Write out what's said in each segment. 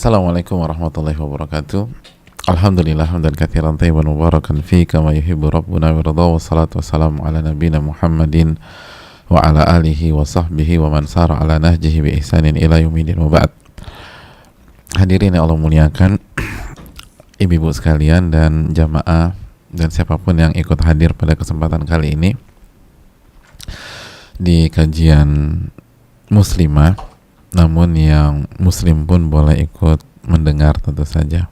Assalamualaikum warahmatullahi wabarakatuh. Alhamdulillah hamdan katsiran thayyiban mubarakan fi kama yuhibbu rabbuna wa yarda, wassalatu wassalamu ala nabiyyina Muhammadin wa ala alihi wa sahbihi wa man sara ala nahjihi bi ihsanin ila yaumil wa ba'd. Hadirin yang Allah muliakan, ibu-ibu sekalian dan jamaah dan siapapun yang ikut hadir pada kesempatan kali ini di kajian muslimah, namun yang muslim pun boleh ikut mendengar tentu saja.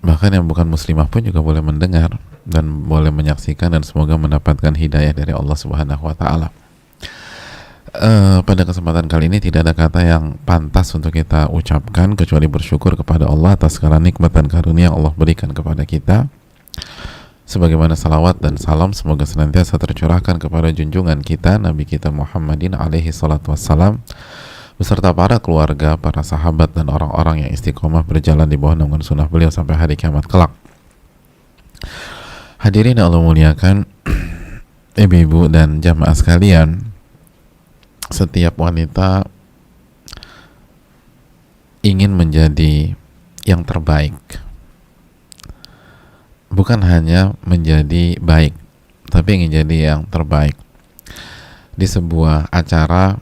Bahkan yang bukan muslimah pun juga boleh mendengar dan boleh menyaksikan, dan semoga mendapatkan hidayah dari Allah Subhanahu wa Ta'ala. Pada kesempatan kali ini tidak ada kata yang pantas untuk kita ucapkan kecuali bersyukur kepada Allah atas segala nikmat dan karunia yang Allah berikan kepada kita. Sebagaimana salawat dan salam semoga senantiasa tercurahkan kepada junjungan kita Nabi kita Muhammadin alaihi salatu wassalam, beserta para keluarga, para sahabat, dan orang-orang yang istiqomah berjalan di bawah naungan sunnah beliau sampai hari kiamat kelak. Hadirin yang Allah muliakan, ibu-ibu dan jamaah sekalian, setiap wanita ingin menjadi yang terbaik. Bukan hanya menjadi baik, tapi ingin jadi yang terbaik. Di sebuah acara,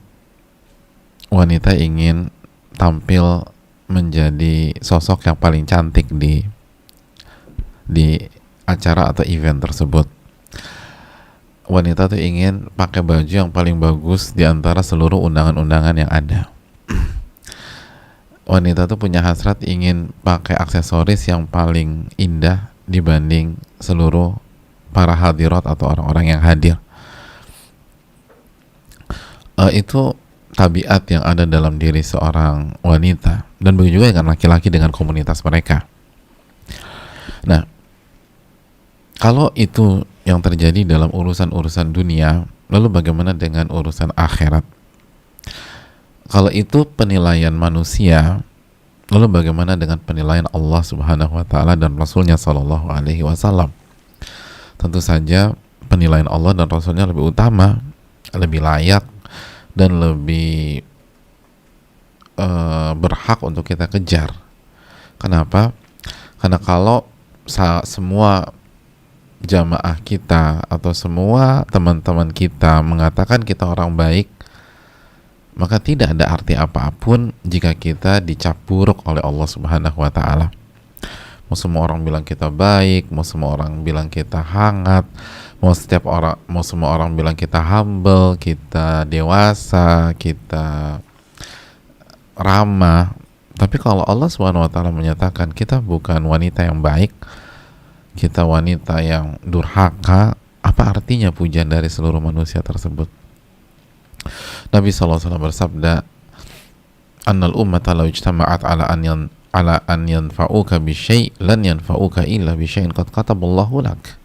wanita ingin tampil menjadi sosok yang paling cantik di acara atau event tersebut. Wanita tuh ingin pakai baju yang paling bagus di antara seluruh undangan-undangan yang ada. Wanita tuh punya hasrat ingin pakai aksesoris yang paling indah dibanding seluruh para hadirat atau orang-orang yang hadir. Itu tabiat yang ada dalam diri seorang wanita, dan begitu juga dengan laki-laki dengan komunitas mereka. Nah, kalau itu yang terjadi dalam urusan-urusan dunia, lalu bagaimana dengan urusan akhirat? Kalau itu penilaian manusia, lalu bagaimana dengan penilaian Allah Subhanahu wa Ta'ala dan Rasulnya Sallallahu Alaihi Wasallam? Tentu saja penilaian Allah dan Rasulnya lebih utama, lebih layak, dan lebih berhak untuk kita kejar. Kenapa? Karena kalau semua jamaah kita atau semua teman-teman kita mengatakan kita orang baik, maka tidak ada arti apapun jika kita dicap buruk oleh Allah Subhanahu wa Ta'ala. Mau semua orang bilang kita baik, mau semua orang bilang kita hangat, mau semua orang bilang kita humble, kita dewasa, kita ramah, tapi kalau Allah Subhanahu wa Ta'ala menyatakan kita bukan wanita yang baik, kita wanita yang durhaka, apa artinya pujian dari seluruh manusia tersebut? Nabi SAW bersabda, annal ummata law ijtama'at ala an yanfa'uka bi syai' lan yanfa'uka illa bi syai'in qad kataballahu lak.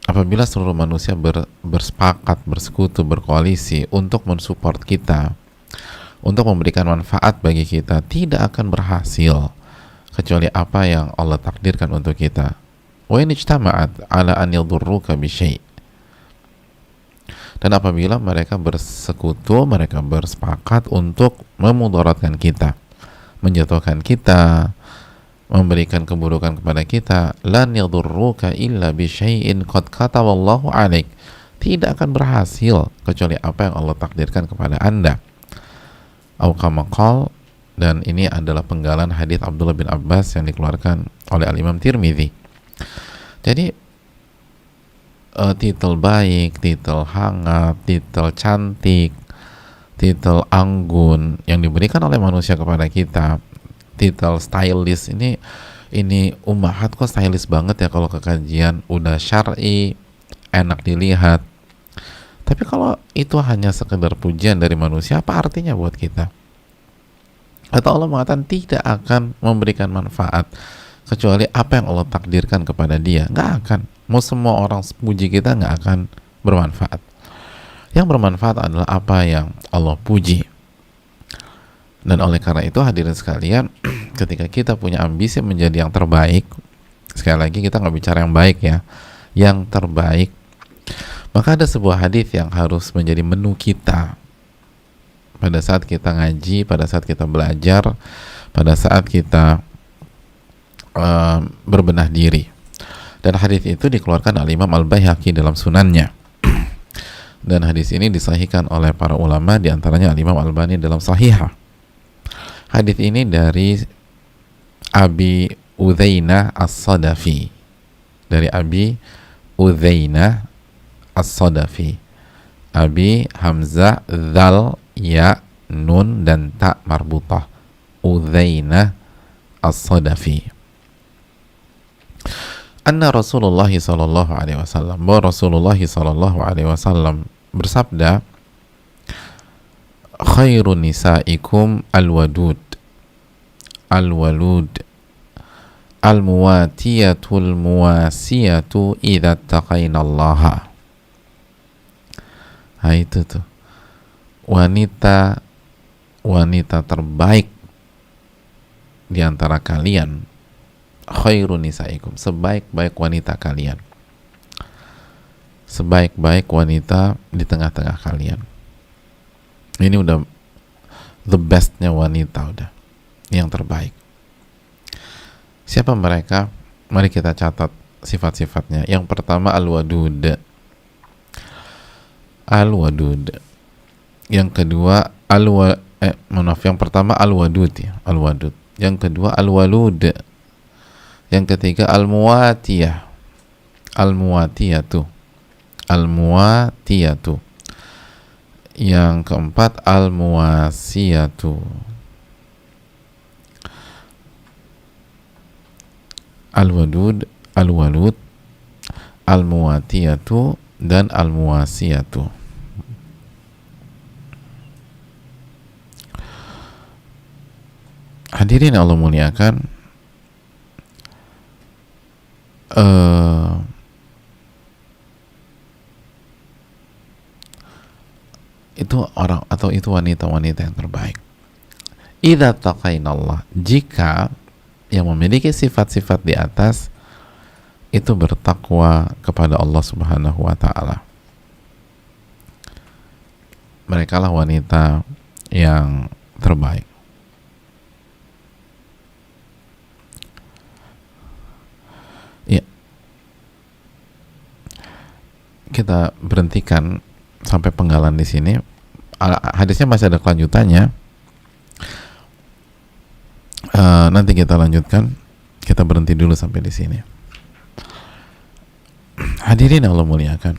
Apabila seluruh manusia bersepakat, bersekutu, berkoalisi untuk mensupport kita, untuk memberikan manfaat bagi kita, tidak akan berhasil kecuali apa yang Allah takdirkan untuk kita. Wa in ijtama'at ala an yadurruka bi syai'. Dan apabila mereka bersekutu, mereka bersepakat untuk memudaratkan kita, menjatuhkan kita, memberikan keburukan kepada kita, lan yadurruka illa bi syai'in qad kataballahu 'alaik. Tidak akan berhasil kecuali apa yang Allah takdirkan kepada Anda. Au kama qala, dan ini adalah penggalan hadits Abdullah bin Abbas yang dikeluarkan oleh Al-Imam Tirmidzi. Jadi titel baik, titel hangat, titel cantik, titel anggun yang diberikan oleh manusia kepada kita, titel stylish, ini ummahat kok stylish banget ya kalau ke kajian, udah syar'i, enak dilihat. Tapi kalau itu hanya sekedar pujian dari manusia, apa artinya buat kita? Atau Allah mengatakan tidak akan memberikan manfaat kecuali apa yang Allah takdirkan kepada dia. Nggak akan. Mau semua orang puji kita, nggak akan bermanfaat. Yang bermanfaat adalah apa yang Allah puji. Dan oleh karena itu hadirin sekalian, ketika kita punya ambisi menjadi yang terbaik, sekali lagi kita nggak bicara yang baik ya, yang terbaik, Maka ada sebuah hadis yang harus menjadi menu kita pada saat kita ngaji, pada saat kita belajar, pada saat kita berbenah diri. Dan hadis itu dikeluarkan oleh Imam Al-Baihaqi dalam sunannya. Dan hadis ini disahihkan oleh para ulama, diantaranya Imam Al-Albani dalam Sahihah. Hadis ini dari Abi Udzainah As-Sadafi, dari Abi Udzainah As-Sadafi, Abi Hamzah Dzal Ya Nun dan Ta marbutah, Udzainah As-Sadafi. Anna Rasulullah sallallahu alaihi wasallam, bahwa Rasulullah sallallahu alaihi wasallam bersabda, khairun nisaikum al-wadud al-walud al-muwatiyatul muwasiyatu idza taqainallaha. Nah itu tuh wanita terbaik di antara kalian, khairun nisaikum, sebaik-baik wanita kalian, sebaik-baik wanita di tengah-tengah kalian. Ini udah the bestnya wanita, udah yang terbaik. Siapa mereka? Mari kita catat sifat-sifatnya. Yang pertama al-wadud, al-wadud. Yang kedua yang pertama al-wadud ya, al-wadud. Yang kedua al-walud. Yang ketiga al-muwatiyah, al-muwatiyatu, al-muwatiyatu. Yang keempat al-muwasiyatu, al-wadud, al-walud, al-muwatiyatu, dan al-muwasiyatu. Hadirin Allah muliakan, itu orang atau itu wanita-wanita yang terbaik. Idza taqainallah, jika yang memiliki sifat-sifat di atas itu bertakwa kepada Allah Subhanahu wa taala. Merekalah wanita yang terbaik. Ya. Kita berhentikan sampai penggalan di sini. Hadisnya masih ada kelanjutannya. Nanti kita lanjutkan. Kita berhenti dulu sampai di sini. Hadirin Allah muliakan.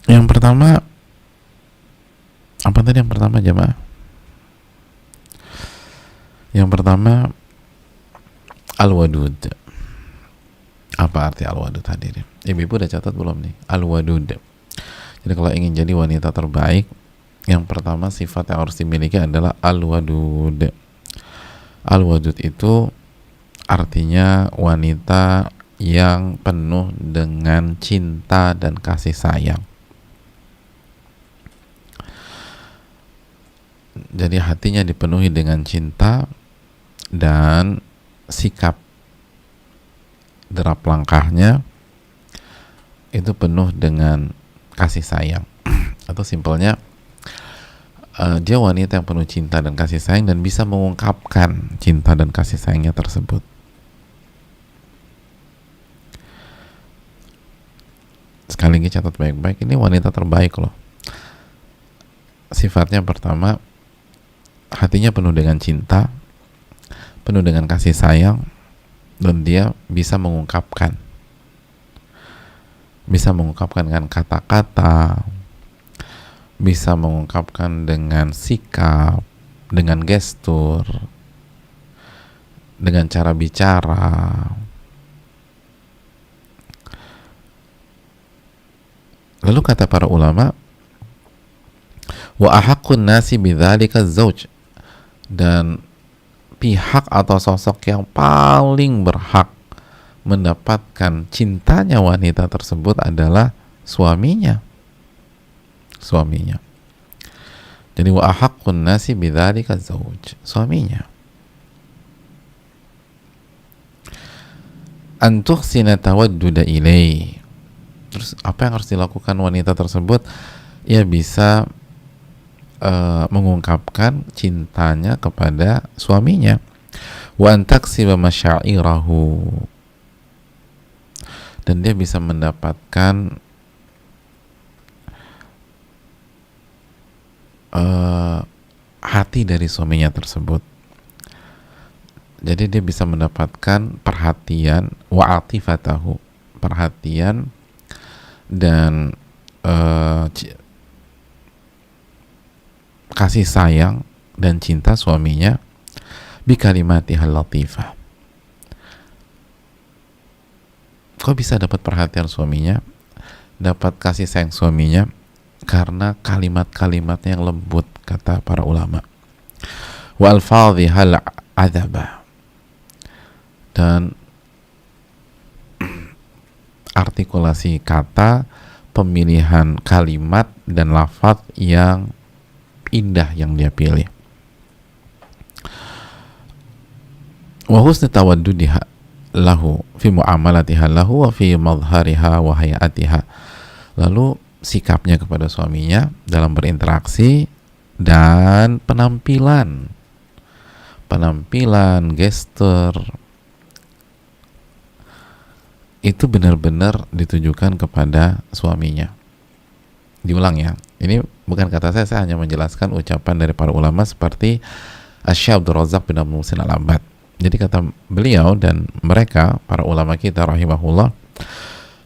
Yang pertama, apa tadi yang pertama jemaah? Yang pertama al-wadud. Apa arti al-wadud hadirin? Ibu-ibu udah catat belum nih? Al-wadud. Jadi kalau ingin jadi wanita terbaik, yang pertama sifat yang harus dimiliki adalah al-wadud. Al-wadud itu artinya wanita yang penuh dengan cinta dan kasih sayang. Jadi hatinya dipenuhi dengan cinta dan sikap derap langkahnya itu penuh dengan kasih sayang. Atau simpelnya dia wanita yang penuh cinta dan kasih sayang dan bisa mengungkapkan cinta dan kasih sayangnya tersebut. Sekali lagi catat baik-baik, ini wanita terbaik loh. Sifatnya pertama, hatinya penuh dengan cinta, penuh dengan kasih sayang, dan dia bisa mengungkapkan dengan kata-kata, bisa mengungkapkan dengan sikap, dengan gestur, dengan cara bicara. Lalu kata para ulama, wa ahaqqun nasi bidzalika zauj, dan pihak atau sosok yang paling berhak mendapatkan cintanya wanita tersebut adalah suaminya. Jadi wa ahaqqun nasi bidzalika zauj, suaminya. antuhsina tawadduda ilai. Terus apa yang harus dilakukan wanita tersebut? Ya bisa mengungkapkan cintanya kepada suaminya. Wa antaksiba masyairahu, dan dia bisa mendapatkan hati dari suaminya tersebut. Jadi dia bisa mendapatkan perhatian, wa atifatahu, perhatian dan kasih sayang dan cinta suaminya, bi kalimatihal latifah. Kok bisa dapat perhatian suaminya, dapat kasih sayang suaminya? Karena kalimat-kalimatnya yang lembut, kata para ulama. Wa alfadhihal adaba, dan artikulasi kata, pemilihan kalimat dan lafaz yang indah yang dia pilih. Wa husni tawaddudiha lahu fi muamalatiha lahu wa fi madhariha wa hayatiha. Lalu sikapnya kepada suaminya dalam berinteraksi dan penampilan, gestur, itu benar-benar ditujukan kepada suaminya. Diulang ya, ini bukan kata saya hanya menjelaskan ucapan dari para ulama seperti Asy-Syaikh Abdul Razak bin Abdul Muhsin Al-Abbad. Jadi kata beliau dan mereka, para ulama kita rahimahullah,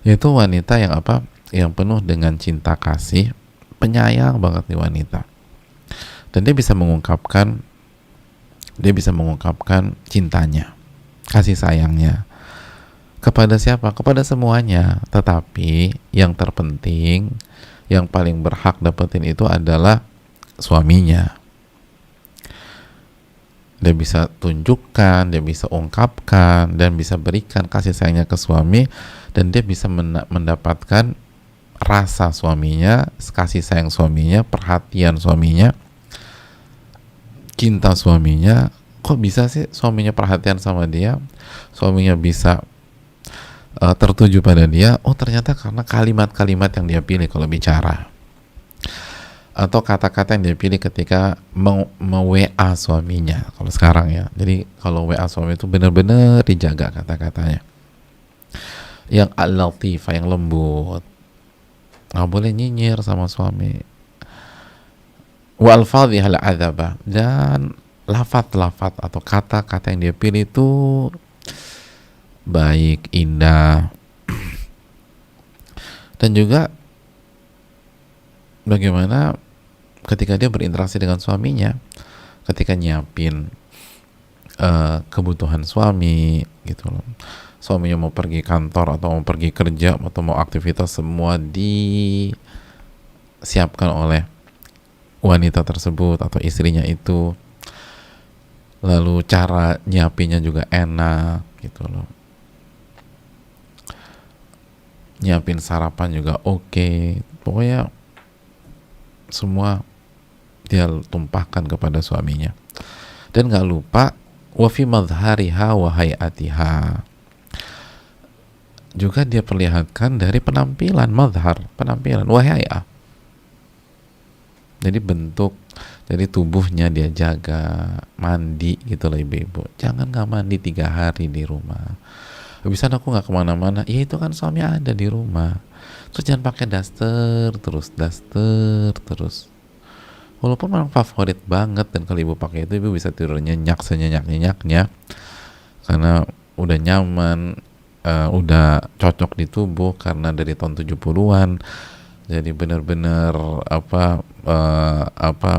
yaitu wanita yang apa? Yang penuh dengan cinta kasih, penyayang banget nih wanita. Dan dia bisa mengungkapkan cintanya, kasih sayangnya kepada siapa? Kepada semuanya. Tetapi yang terpenting, yang paling berhak dapetin itu adalah suaminya. Dia bisa tunjukkan, dia bisa ungkapkan, dan bisa berikan kasih sayangnya ke suami, dan dia bisa mendapatkan rasa suaminya, kasih sayang suaminya, perhatian suaminya, cinta suaminya. Kok bisa sih suaminya perhatian sama dia, suaminya bisa tertuju pada dia? Oh, ternyata karena kalimat-kalimat yang dia pilih kalau bicara, atau kata-kata yang dia pilih ketika me-WA suaminya kalau sekarang ya. Jadi kalau WA suami itu benar-benar dijaga kata-katanya, yang al-latifah, yang lembut, nggak boleh nyinyir sama suami. Wa alfadhihal adzaba, dan lafat-lafat atau kata-kata yang dia pilih itu baik, indah. Dan juga bagaimana ketika dia berinteraksi dengan suaminya, ketika nyiapin kebutuhan suami gitu loh. Suaminya mau pergi kantor atau mau pergi kerja atau mau aktivitas, semua disiapkan oleh wanita tersebut atau istrinya itu. Lalu cara nyiapinnya juga enak gitu loh. Nyiapin sarapan juga oke. Pokoknya semua dia tumpahkan kepada suaminya. Dan gak lupa wa fi madhariha wa hayatiha, juga dia perlihatkan dari penampilan, madhar, penampilan, wa hayah, jadi bentuk, jadi tubuhnya dia jaga, mandi gitu loh ibu-ibu. Jangan gak mandi 3 hari di rumah, bisa aku gak kemana-mana. Ya itu kan suami ada di rumah. Terus jangan pakai daster terus. Walaupun memang favorit banget, dan kalau ibu pakai itu ibu bisa tidur nyenyak senyenyak-nyenyaknya karena udah nyaman, udah cocok di tubuh karena dari tahun 70-an. Jadi benar-benar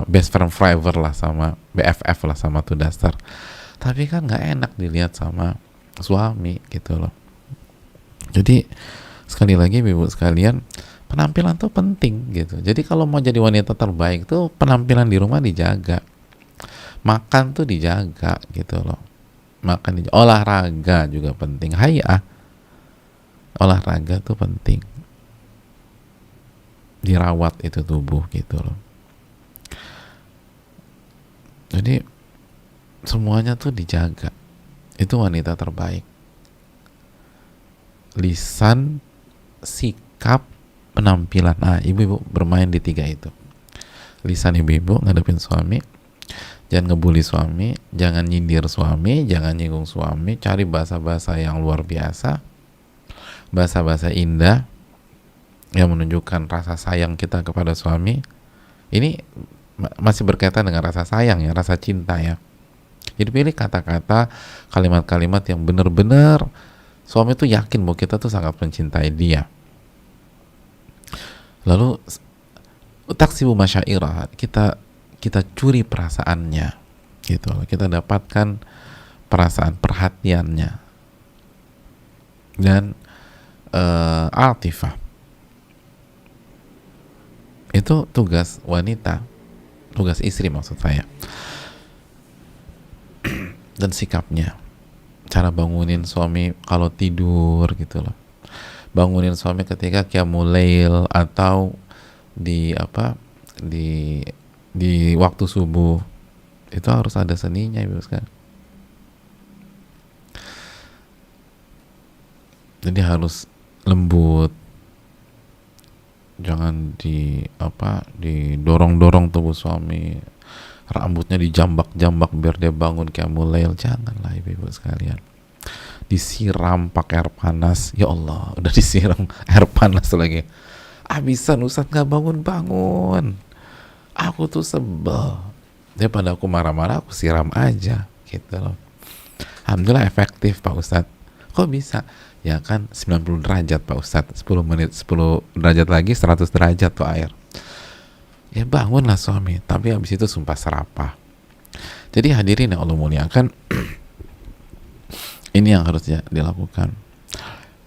best friend forever lah, sama BFF lah sama tuh daster. Tapi kan nggak enak dilihat sama suami gitu loh. Jadi sekali lagi ibu sekalian, penampilan tuh penting gitu. Jadi kalau mau jadi wanita terbaik tuh penampilan di rumah dijaga, makan tuh dijaga gitu loh, olahraga juga penting, olahraga tuh penting, dirawat itu tubuh gitu loh. Jadi semuanya tuh dijaga, itu wanita terbaik. lisan, sikap, penampilan. Nah, ibu-ibu bermain di 3 itu. Lisan ibu-ibu ngadepin suami, jangan ngebully suami, jangan nyindir suami, jangan nyinggung suami, cari bahasa-bahasa yang luar biasa, bahasa-bahasa indah yang menunjukkan rasa sayang kita kepada suami. Ini masih berkaitan dengan rasa sayang ya, rasa cinta ya. Jadi pilih kata-kata, kalimat-kalimat yang benar-benar suami tuh yakin bahwa kita tuh sangat mencintai dia. Lalu taksibu masyairah, kita curi perasaannya gitu loh. Kita dapatkan perasaan, perhatiannya, dan atifah. Itu tugas wanita, tugas istri maksud saya. Dan sikapnya, cara bangunin suami kalau tidur gitu loh, bangunin suami ketika qiyamul lail atau di waktu subuh, itu harus ada seninya ibu sekalian. Jadi harus lembut, jangan didorong-dorong tubuh suami, rambutnya dijambak-jambak biar dia bangun qiyamul lail. Janganlah ibu-ibu sekalian. Disiram pakai air panas, ya Allah, udah disiram air panas lagi, habisan Ustadz nggak bangun-bangun. Aku tuh sebel, daripada aku marah-marah aku siram aja gitu loh. Alhamdulillah efektif Pak Ustadz. Kok bisa? Ya kan 90 derajat Pak Ustadz, 10 menit 10 derajat lagi 100 derajat tuh air. Ya bangunlah suami, tapi habis itu sumpah serapah. Jadi hadirin yang Allah muliakan, ini yang harus dilakukan.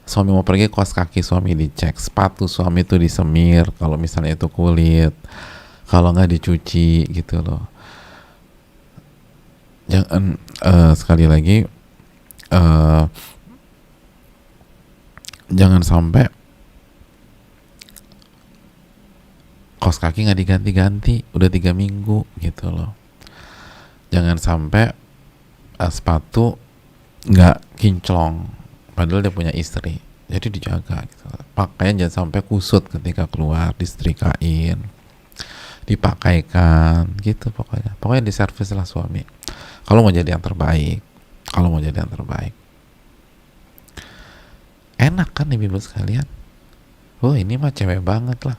Suami mau pergi, kaos kaki suami dicek, sepatu suami itu disemir kalau misalnya itu kulit, kalau nggak dicuci gitu loh. Jangan sekali lagi jangan sampai kaos kaki nggak diganti-ganti udah 3 minggu gitu loh. Jangan sampai sepatu nggak kinclong padahal dia punya istri, jadi dijaga gitu. Pakaian jangan sampai kusut ketika keluar, disetrikain, dipakaikan gitu. Pokoknya diservis lah suami kalau mau jadi yang terbaik. Enak kan ibu-ibu sekalian? Oh ini mah cewek banget lah.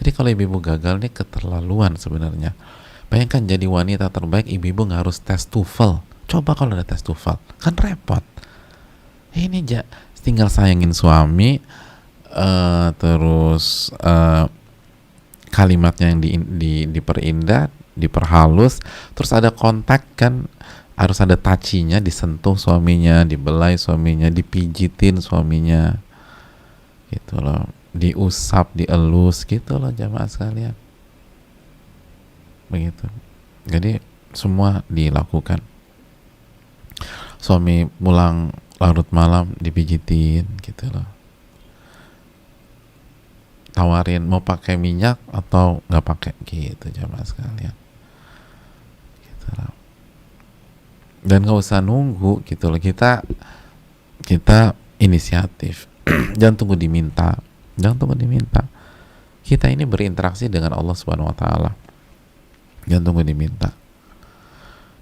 Jadi kalau ibu-ibu gagal nih keterlaluan sebenarnya. Bayangkan jadi wanita terbaik, ibu-ibu nggak harus tes TOEFL. Coba kalau ada tes TOEFL, kan repot. Ini tinggal sayangin suami, terus kalimatnya yang diperindah, diperhalus, terus ada kontak kan, harus ada touchy-nya, disentuh suaminya, dibelai suaminya, dipijitin suaminya, gitu loh, diusap, dielus, gitu loh jamaah sekalian. Begitu. Jadi semua dilakukan. Suami pulang larut malam dipijitin, gitu loh. Tawarin mau pakai minyak atau nggak pakai, gitu jamaah sekalian. Gitu loh. Dan nggak usah nunggu gitu loh, kita inisiatif. Jangan tunggu diminta. Kita ini berinteraksi dengan Allah Subhanahu Wa Taala. Jangan tunggu diminta.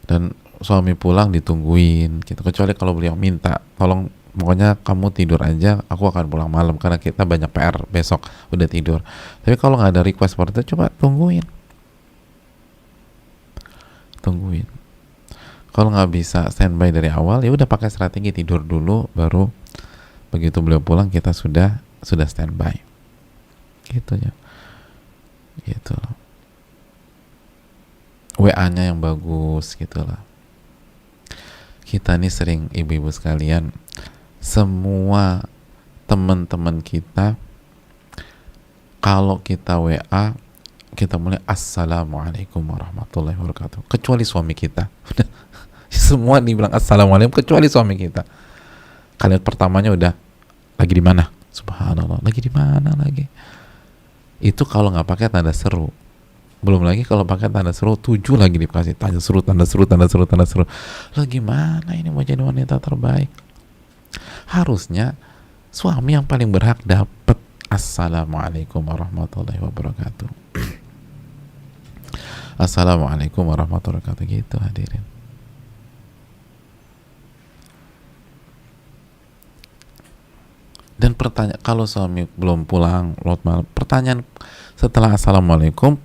Dan suami pulang ditungguin gitu. Kecuali kalau beliau minta, tolong pokoknya kamu tidur aja, aku akan pulang malam karena kita banyak PR besok, udah tidur. Tapi kalau nggak ada request seperti itu, coba tungguin. Kalau nggak bisa standby dari awal, ya udah pakai strategi tidur dulu, baru begitu beliau pulang kita sudah standby. Gitu ya. Gitu loh. WA-nya yang bagus gitu lah. Kita nih sering ibu-ibu sekalian, semua teman-teman kita kalau kita WA kita mulai assalamualaikum warahmatullahi wabarakatuh, kecuali suami kita. Semua dibilang assalamualaikum kecuali suami kita. Kalimat pertamanya udah lagi di mana? Subhanallah, lagi di mana lagi? Itu kalau nggak pakai tanda seru. Belum lagi kalau pakai tanda seru 7 lagi dikasih tanda seru. Lo gimana ini mau jadi wanita terbaik? Harusnya Suami yang paling berhak dapat assalamualaikum warahmatullahi wabarakatuh. Assalamualaikum warahmatullahi wabarakatuh, gitu hadirin. Dan pertanyaan, kalau suami belum pulang lot malam, pertanyaan setelah assalamualaikum,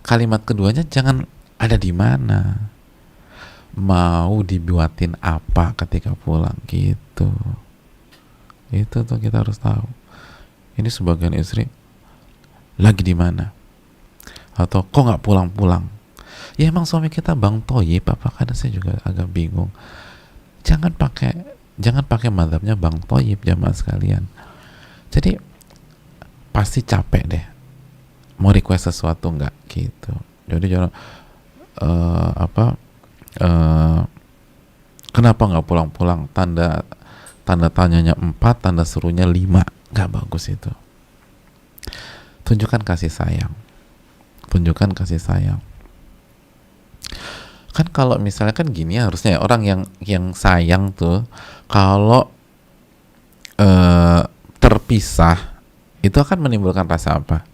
kalimat keduanya jangan ada di mana, mau dibuatin apa ketika pulang, gitu. Itu tuh kita harus tahu. Ini sebagian istri lagi di mana, atau kok nggak pulang-pulang. Ya emang suami kita Bang Toyib apa? Kadang saya juga agak bingung. Jangan pakai mazhabnya Bang Toyib, jamaah sekalian. Jadi pasti capek deh mau request sesuatu nggak, gitu. Jadi jangan kenapa nggak pulang-pulang, tanda tanyanya 4, tanda serunya 5, nggak bagus itu. Tunjukkan kasih sayang, kan. Kalau misalnya kan gini, harusnya orang yang sayang tuh kalau terpisah itu akan menimbulkan rasa apa?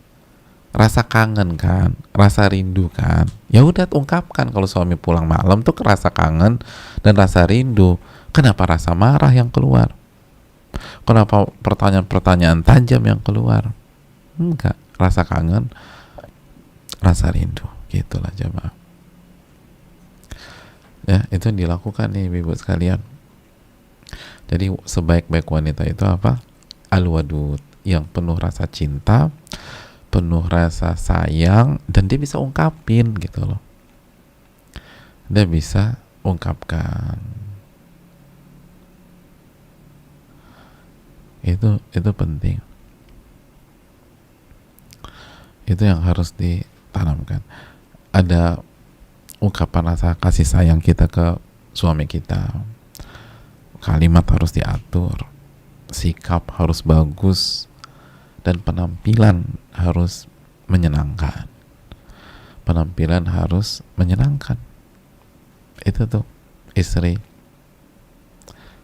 Rasa kangen kan, rasa rindu kan. Ya udah, ungkapkan. Kalau suami pulang malam tuh rasa kangen dan rasa rindu. Kenapa rasa marah yang keluar? Kenapa pertanyaan-pertanyaan tajam yang keluar? Enggak, rasa kangen, rasa rindu, gitulah jemaah. Ya, itu yang dilakukan nih ibu sekalian. Jadi sebaik-baik wanita itu apa? Al-wadud, yang penuh rasa cinta, penuh rasa sayang, dan dia bisa ungkapin, gitu loh. Dia bisa ungkapkan. Itu penting. Itu yang harus ditanamkan. Ada ungkapan rasa kasih sayang kita ke suami kita. Kalimat harus diatur, sikap harus bagus, dan penampilan harus menyenangkan. Itu tuh istri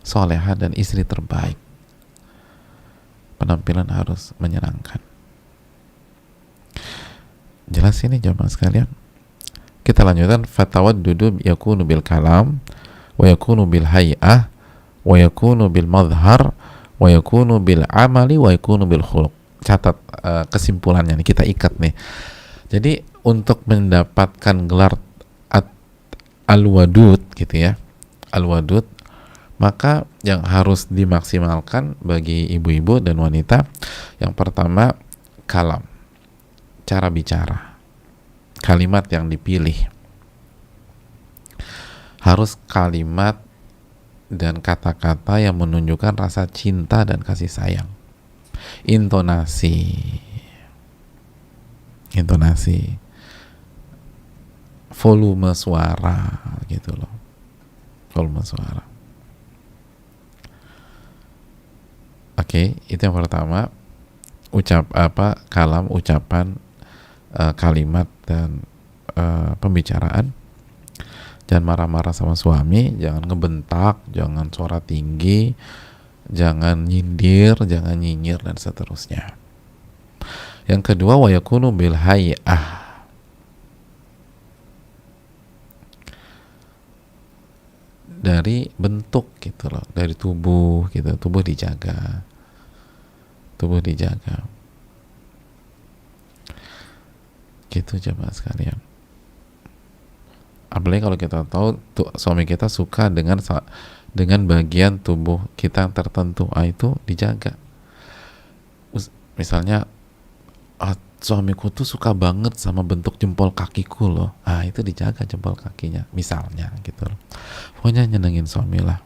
solehah dan istri terbaik. Penampilan harus menyenangkan. Jelas ini jamaah sekalian. Kita lanjutkan. Fatawaddudu yakunu bil kalam, wa yakunu bil hay'ah, wa yakunu bil madhar, wa yakunu bil amali, wa yakunu bil khuluq. Catat kesimpulannya nih, kita ikat nih. Jadi untuk mendapatkan gelar al-wadud, gitu ya, al-wadud, maka yang harus dimaksimalkan bagi ibu-ibu dan wanita, yang pertama kalam, cara bicara, kalimat yang dipilih harus kalimat dan kata-kata yang menunjukkan rasa cinta dan kasih sayang. Intonasi, volume suara, gitu loh, volume suara. Oke, itu yang pertama. Kalam, ucapan, kalimat, dan pembicaraan. Jangan marah-marah sama suami, jangan ngebentak, jangan suara tinggi, jangan nyindir, jangan nyinyir, dan seterusnya. Yang kedua, wa yakunu bil hay'ah, dari bentuk, gitu loh, dari tubuh, gitu. Tubuh dijaga. Gitu jemaah sekalian. Apalagi kalau kita tahu suami kita suka dengan bagian tubuh kita yang tertentu, itu dijaga. Misalnya, suamiku tuh suka banget sama bentuk jempol kakiku loh, itu dijaga jempol kakinya, misalnya, gitu loh. Pokoknya nyenengin suami lah,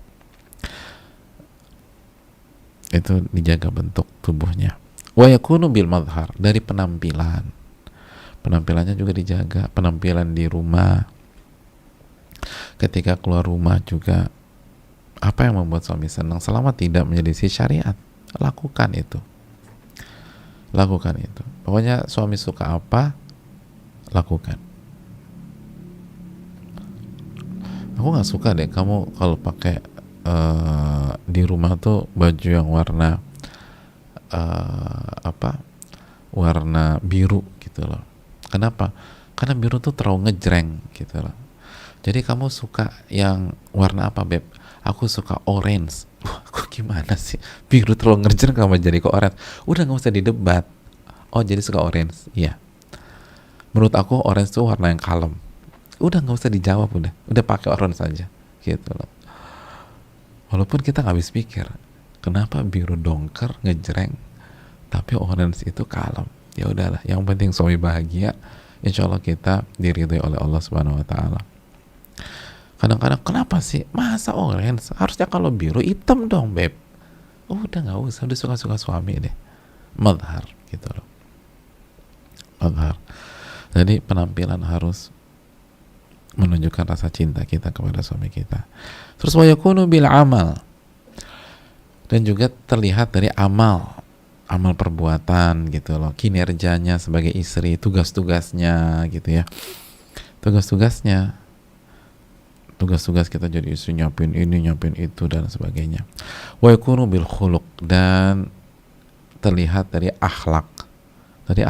itu dijaga bentuk tubuhnya. Wa yakunu bil madhar, dari penampilannya juga dijaga. Penampilan di rumah, ketika keluar rumah juga, apa yang membuat suami senang, selama tidak menyelisih syariat, lakukan itu. Pokoknya suami suka apa, lakukan. Aku nggak suka deh kamu kalau pakai di rumah tuh baju yang warna apa, warna biru gitu loh. Kenapa? Karena biru tuh terlalu ngejreng gitu loh. Jadi kamu suka yang warna apa, Beb? Aku suka orange. Wah, kok gimana sih? Biru terlalu ngejreng kamu jadi ke orange. Udah nggak usah didebat. Oh, jadi suka orange. Iya. Menurut aku orange tuh warna yang kalem. Udah nggak usah dijawab, udah pakai orange saja gitu loh. Walaupun kita nggak habis pikir, kenapa biru dongker ngejreng tapi orange itu kalem. Ya udahlah, yang penting suami bahagia, insya Allah kita diridhoi oleh Allah Subhanahu Wa Taala. Kadang-kadang kenapa sih masa orange, harusnya kalau biru hitam dong, Beb. Udah nggak usah, udah suka-suka suami deh, madhar gitu loh, madhar. Jadi penampilan harus menunjukkan rasa cinta kita kepada suami kita. Terus wa yakunu bil amal, dan juga terlihat dari amal perbuatan gitu loh, kinerjanya sebagai istri, tugas-tugasnya gitu ya, tugas kita jadi istri, nyiapin ini, nyiapin itu dan sebagainya. Wa yakunu bil khuluq, dan terlihat dari akhlak, dari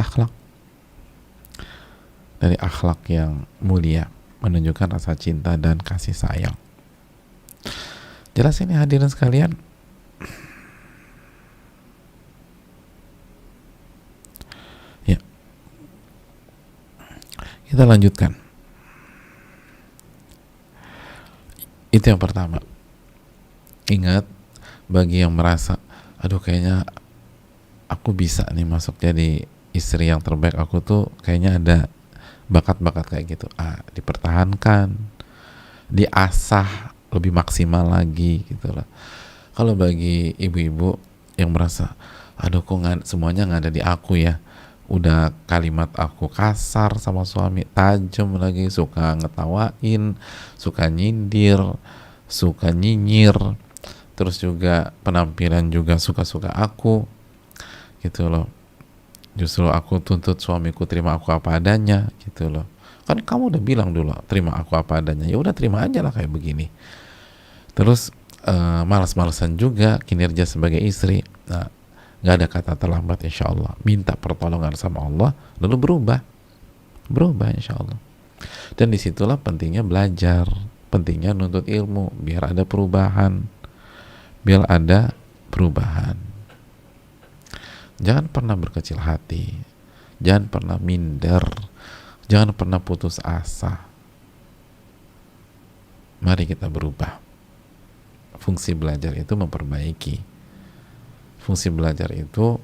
akhlak yang mulia, menunjukkan rasa cinta dan kasih sayang. Jelas ini hadirin sekalian? Ya, kita lanjutkan. Itu yang pertama. Ingat, bagi yang merasa, aduh kayaknya aku bisa nih masuk jadi istri yang terbaik, aku tuh kayaknya ada bakat-bakat kayak gitu, dipertahankan, diasah lebih maksimal lagi gitu lah. Kalau bagi ibu-ibu yang merasa, aduh kok semuanya nggak ada di aku ya, udah kalimat aku kasar sama suami, tajam lagi, suka ngetawain, suka nyindir, suka nyinyir, terus juga penampilan juga suka-suka aku gitu loh. Justru aku tuntut suamiku terima aku apa adanya gitu loh. Kan kamu udah bilang dulu terima aku apa adanya, ya udah terima aja lah kayak begini. Terus malas-malasan juga kinerja sebagai istri. Nah, nggak ada kata terlambat, insya Allah. Minta pertolongan sama Allah, lalu berubah insya Allah. Dan disitulah pentingnya belajar, pentingnya nuntut ilmu, biar ada perubahan. Jangan pernah berkecil hati, jangan pernah minder, jangan pernah putus asa. Mari kita berubah. Fungsi belajar itu memperbaiki. Fungsi belajar itu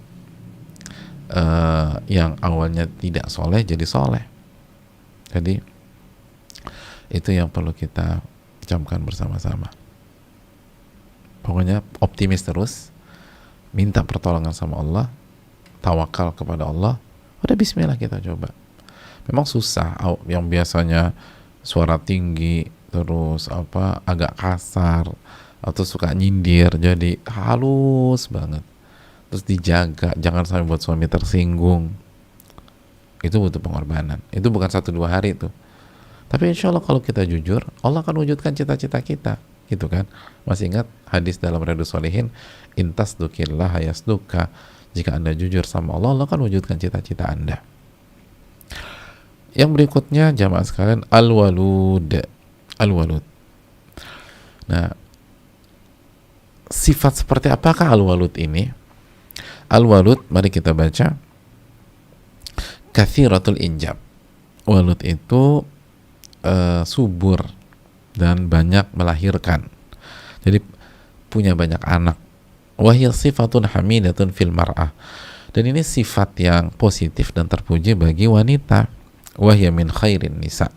yang awalnya tidak soleh jadi soleh. Jadi itu yang perlu kita camkan bersama-sama. Pokoknya optimis terus, minta pertolongan sama Allah, tawakal kepada Allah, udah bismillah kita coba. Memang susah, yang biasanya suara tinggi terus agak kasar atau suka nyindir jadi halus banget, terus dijaga jangan sampai buat suami tersinggung. Itu butuh pengorbanan, itu bukan 1-2 hari tuh, tapi insya Allah kalau kita jujur, Allah akan wujudkan cita-cita kita gitu kan. Masih ingat hadis dalam Riyadhus Shalihin, intas dukillah yasduka, jika Anda jujur sama Allah, Allah akan wujudkan cita-cita Anda. Yang berikutnya jamaah sekalian, al-walud. Nah, sifat seperti apakah al-walud ini? Al-walud, mari kita baca. Kathiratul injab. Walud itu subur dan banyak melahirkan, jadi punya banyak anak. Wahya sifatun hamidatun fil mar'ah, dan ini sifat yang positif dan terpuji bagi wanita. Wahya min khairin nisa,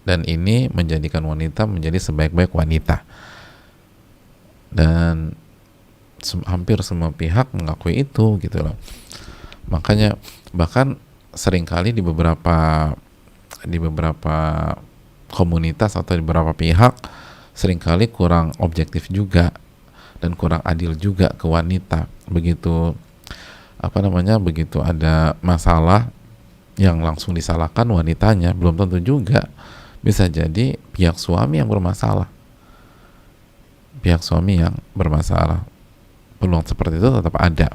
dan ini menjadikan wanita menjadi sebaik-baik wanita, dan hampir semua pihak mengakui itu gitu loh. Makanya bahkan seringkali di beberapa komunitas atau di beberapa pihak seringkali kurang objektif juga dan kurang adil juga ke wanita. Begitu begitu ada masalah yang langsung disalahkan wanitanya, belum tentu juga. Bisa jadi pihak suami yang bermasalah. Peluang seperti itu tetap ada.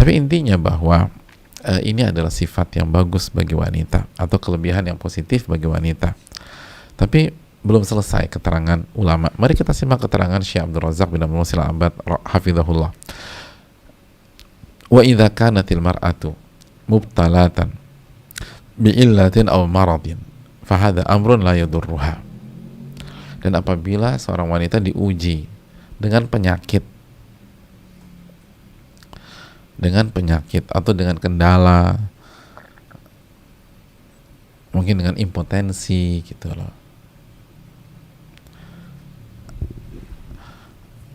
Tapi intinya bahwa ini adalah sifat yang bagus bagi wanita atau kelebihan yang positif bagi wanita. Tapi belum selesai keterangan ulama. Mari kita simak keterangan Syekh Abdul Razak bin Abdul Muhsin Al-Abbad hafizahullah. Wa idza kanatil mar'atu mubtalatan bi'illatin aw maradin fahadha amrun la yadurruha. Dan apabila seorang wanita diuji dengan penyakit atau dengan kendala, mungkin dengan impotensi gitu loh,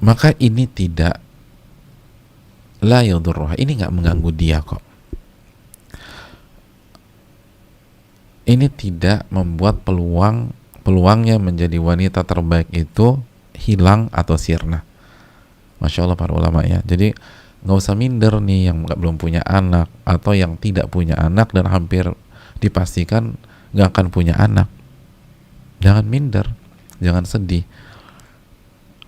maka ini tidak la yadurruha, ini nggak mengganggu dia kok. Ini tidak membuat peluangnya menjadi wanita terbaik itu hilang atau sirna. Masya Allah para ulama ya. Jadi nggak usah minder nih yang belum punya anak atau yang tidak punya anak dan hampir dipastikan nggak akan punya anak. Jangan minder, jangan sedih.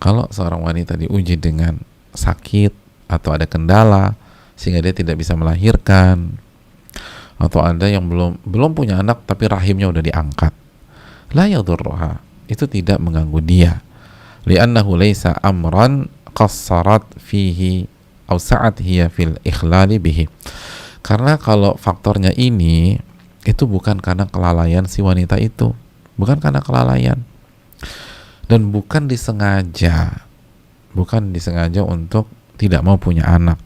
Kalau seorang wanita diuji dengan sakit atau ada kendala sehingga dia tidak bisa melahirkan, atau ada yang belum punya anak tapi rahimnya udah diangkat, la yadurruha, itu tidak mengganggu dia, li'annahu laisa amran qassarat fihi aw sa'at hiya fil ikhlali bihi. Karena kalau faktornya ini, itu bukan karena kelalaian si wanita itu, bukan karena kelalaian, dan bukan disengaja untuk tidak mau punya anak.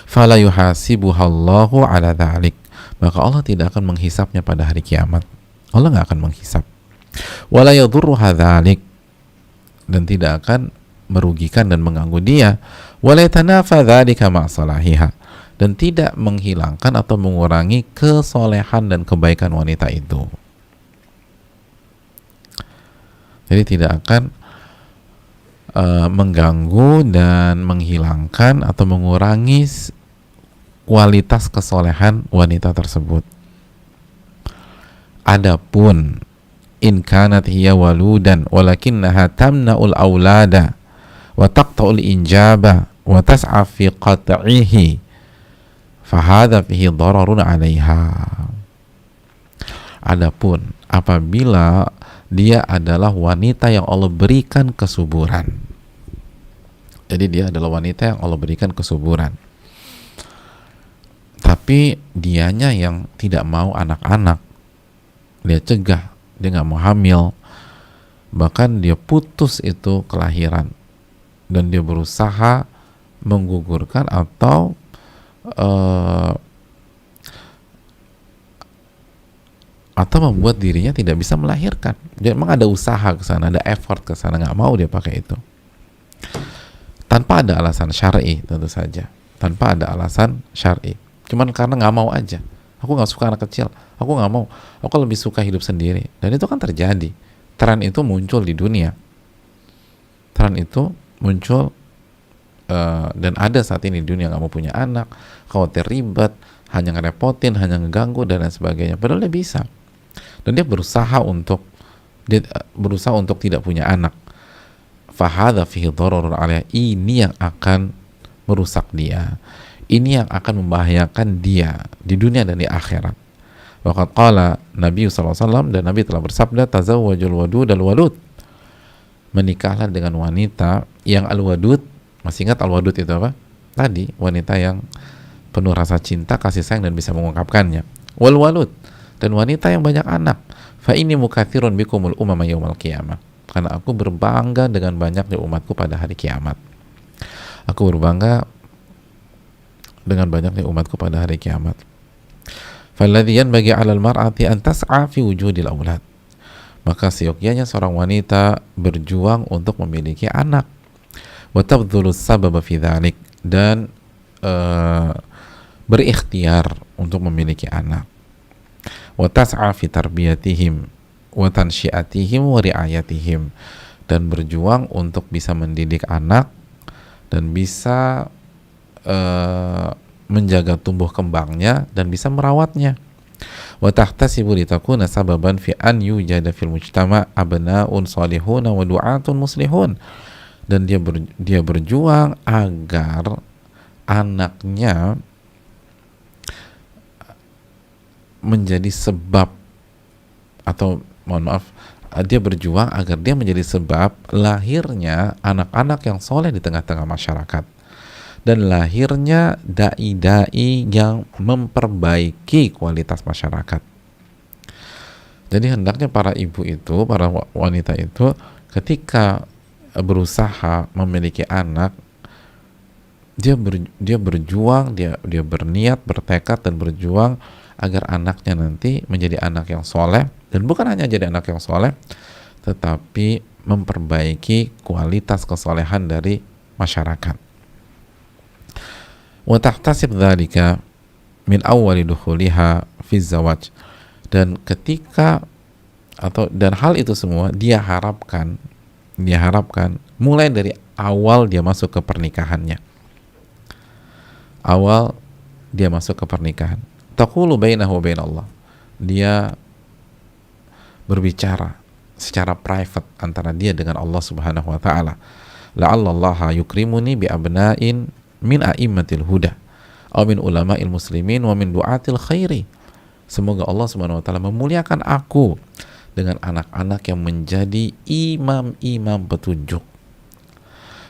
Fala yuhasibuhallahu ala dhalik, maka Allah tidak akan menghisapnya pada hari kiamat. Allah nggak akan menghisap. Wala yadurruha dhalik, dan tidak akan merugikan dan mengganggu dia. Wala yatanafa dhalika ma'salahiha, dan tidak menghilangkan atau mengurangi kesolehan dan kebaikan wanita itu. Jadi tidak akan mengganggu dan menghilangkan atau mengurangi kualitas kesolehan wanita tersebut. Adapun in kanat hiya waludan walakinnaha tamna'ul aulada wa taqta'ul injaba wa tas'a fi qat'ihi fahadha fihi dararun 'alaiha. Adapun apabila dia adalah wanita yang Allah berikan kesuburan, jadi dia adalah wanita yang Allah berikan kesuburan, tapi dianya yang tidak mau anak-anak, dia cegah, dia nggak mau hamil, bahkan dia putus itu kelahiran, dan dia berusaha menggugurkan atau membuat dirinya tidak bisa melahirkan. Jadi memang ada usaha ke sana, ada effort ke sana, nggak mau dia pakai itu. Tanpa ada alasan syar'i, tentu saja. Tanpa ada alasan syar'i. Cuman karena nggak mau aja. Aku nggak suka anak kecil. Aku nggak mau. Aku lebih suka hidup sendiri. Dan itu kan terjadi. Tren itu muncul di dunia. Tren itu muncul dan ada saat ini di dunia, nggak mau punya anak, khawatir ribet, hanya ngerepotin, hanya ngeganggu dan lain sebagainya. Padahal dia bisa. Dan dia berusaha untuk tidak punya anak. Fahadha fihi dararun 'alaiha, ini yang akan merusak dia. Ini yang akan membahayakan dia di dunia dan di akhirat. Waqad qala Nabi SAW, dan Nabi telah bersabda, tazawwajul wadud al-walud, menikahlah dengan wanita yang al-wadud. Masih ingat al-wadud itu apa? Tadi wanita yang penuh rasa cinta, kasih sayang, dan bisa mengungkapkannya. Wal walud, dan wanita yang banyak anak. Fa inni mukatsirun bikumul umama yaumal qiyamah, karena aku berbangga dengan banyaknya umatku pada hari kiamat. Aku berbangga dengan banyaknya umatku pada hari kiamat. Falladhi yanbaghi 'alal mar'ati an tas'a fi wujudil aulad, maka seyogyanya seorang wanita berjuang untuk memiliki anak. Wa tabdhulu sababa fi dzalik, dan berikhtiar untuk memiliki anak. Wa tas'a fi tarbiyatihim wa tansyiatihim wa riayatihim, dan berjuang untuk bisa mendidik anak dan bisa menjaga tumbuh kembangnya dan bisa merawatnya. Wa tahtasibu litakuna sababan fi an yujada fil mujtama' abna'un salihun wa du'atun muslihun, dan dia berjuang agar anaknya menjadi sebab, atau mohon maaf, dia berjuang agar dia menjadi sebab lahirnya anak-anak yang soleh di tengah-tengah masyarakat, dan lahirnya dai-dai yang memperbaiki kualitas masyarakat. Jadi hendaknya para ibu itu, para wanita itu, ketika berusaha memiliki anak, dia berjuang, dia berniat, bertekad dan berjuang agar anaknya nanti menjadi anak yang soleh, dan bukan hanya jadi anak yang soleh, tetapi memperbaiki kualitas kesolehan dari masyarakat. Wa tahtasib dzalika min awwali dukhuliha fi zawaj, dan ketika dan hal itu semua dia harapkan mulai dari awal dia masuk ke pernikahannya. Awal dia masuk ke pernikahan, taqulu bainahu wa bainallah, dia berbicara secara private antara dia dengan Allah Subhanahu wa taala. La'allallaha yukrimuni bi abna'in min a'immatil huda aw min ulama'il muslimin wa min du'atil khairi. Semoga Allah Subhanahu wa taala memuliakan aku dengan anak-anak yang menjadi imam-imam petunjuk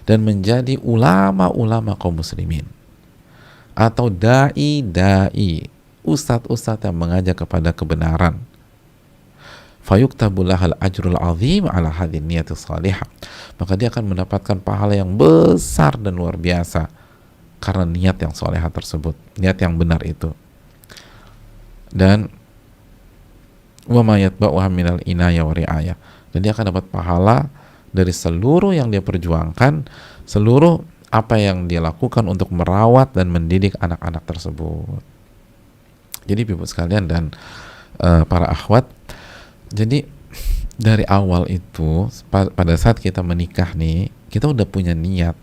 dan menjadi ulama-ulama kaum muslimin, atau dai-dai, ustadz-ustadz yang mengajak kepada kebenaran. Fayuktabu lahal ajrul azim ala hadhin niyati salihah, maka dia akan mendapatkan pahala yang besar dan luar biasa karena niat yang salihah tersebut, niat yang benar itu. Dan wa ma yatba'uha minal inayah wa ri'ayah, dan dia akan dapat pahala dari seluruh yang dia perjuangkan, seluruh apa yang dia lakukan untuk merawat dan mendidik anak-anak tersebut. Jadi ibu sekalian dan para akhwat, jadi dari awal itu pada saat kita menikah nih, kita udah punya niat.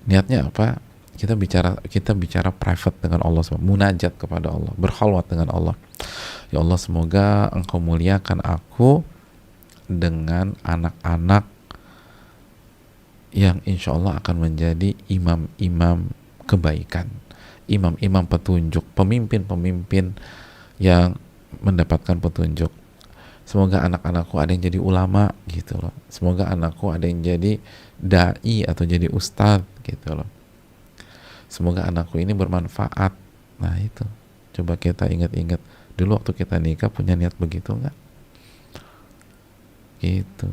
Niatnya apa? Kita bicara private dengan Allah, munajat kepada Allah, berkhalwat dengan Allah. Ya Allah, semoga Engkau muliakan aku dengan anak-anak yang insya Allah akan menjadi imam-imam kebaikan, imam-imam petunjuk, pemimpin-pemimpin yang mendapatkan petunjuk. Semoga anak-anakku ada yang jadi ulama gitu loh. Semoga anakku ada yang jadi dai atau jadi ustadz gitu loh. Semoga anakku ini bermanfaat. Nah itu, coba kita ingat-ingat dulu waktu kita nikah punya niat begitu nggak? Gitu.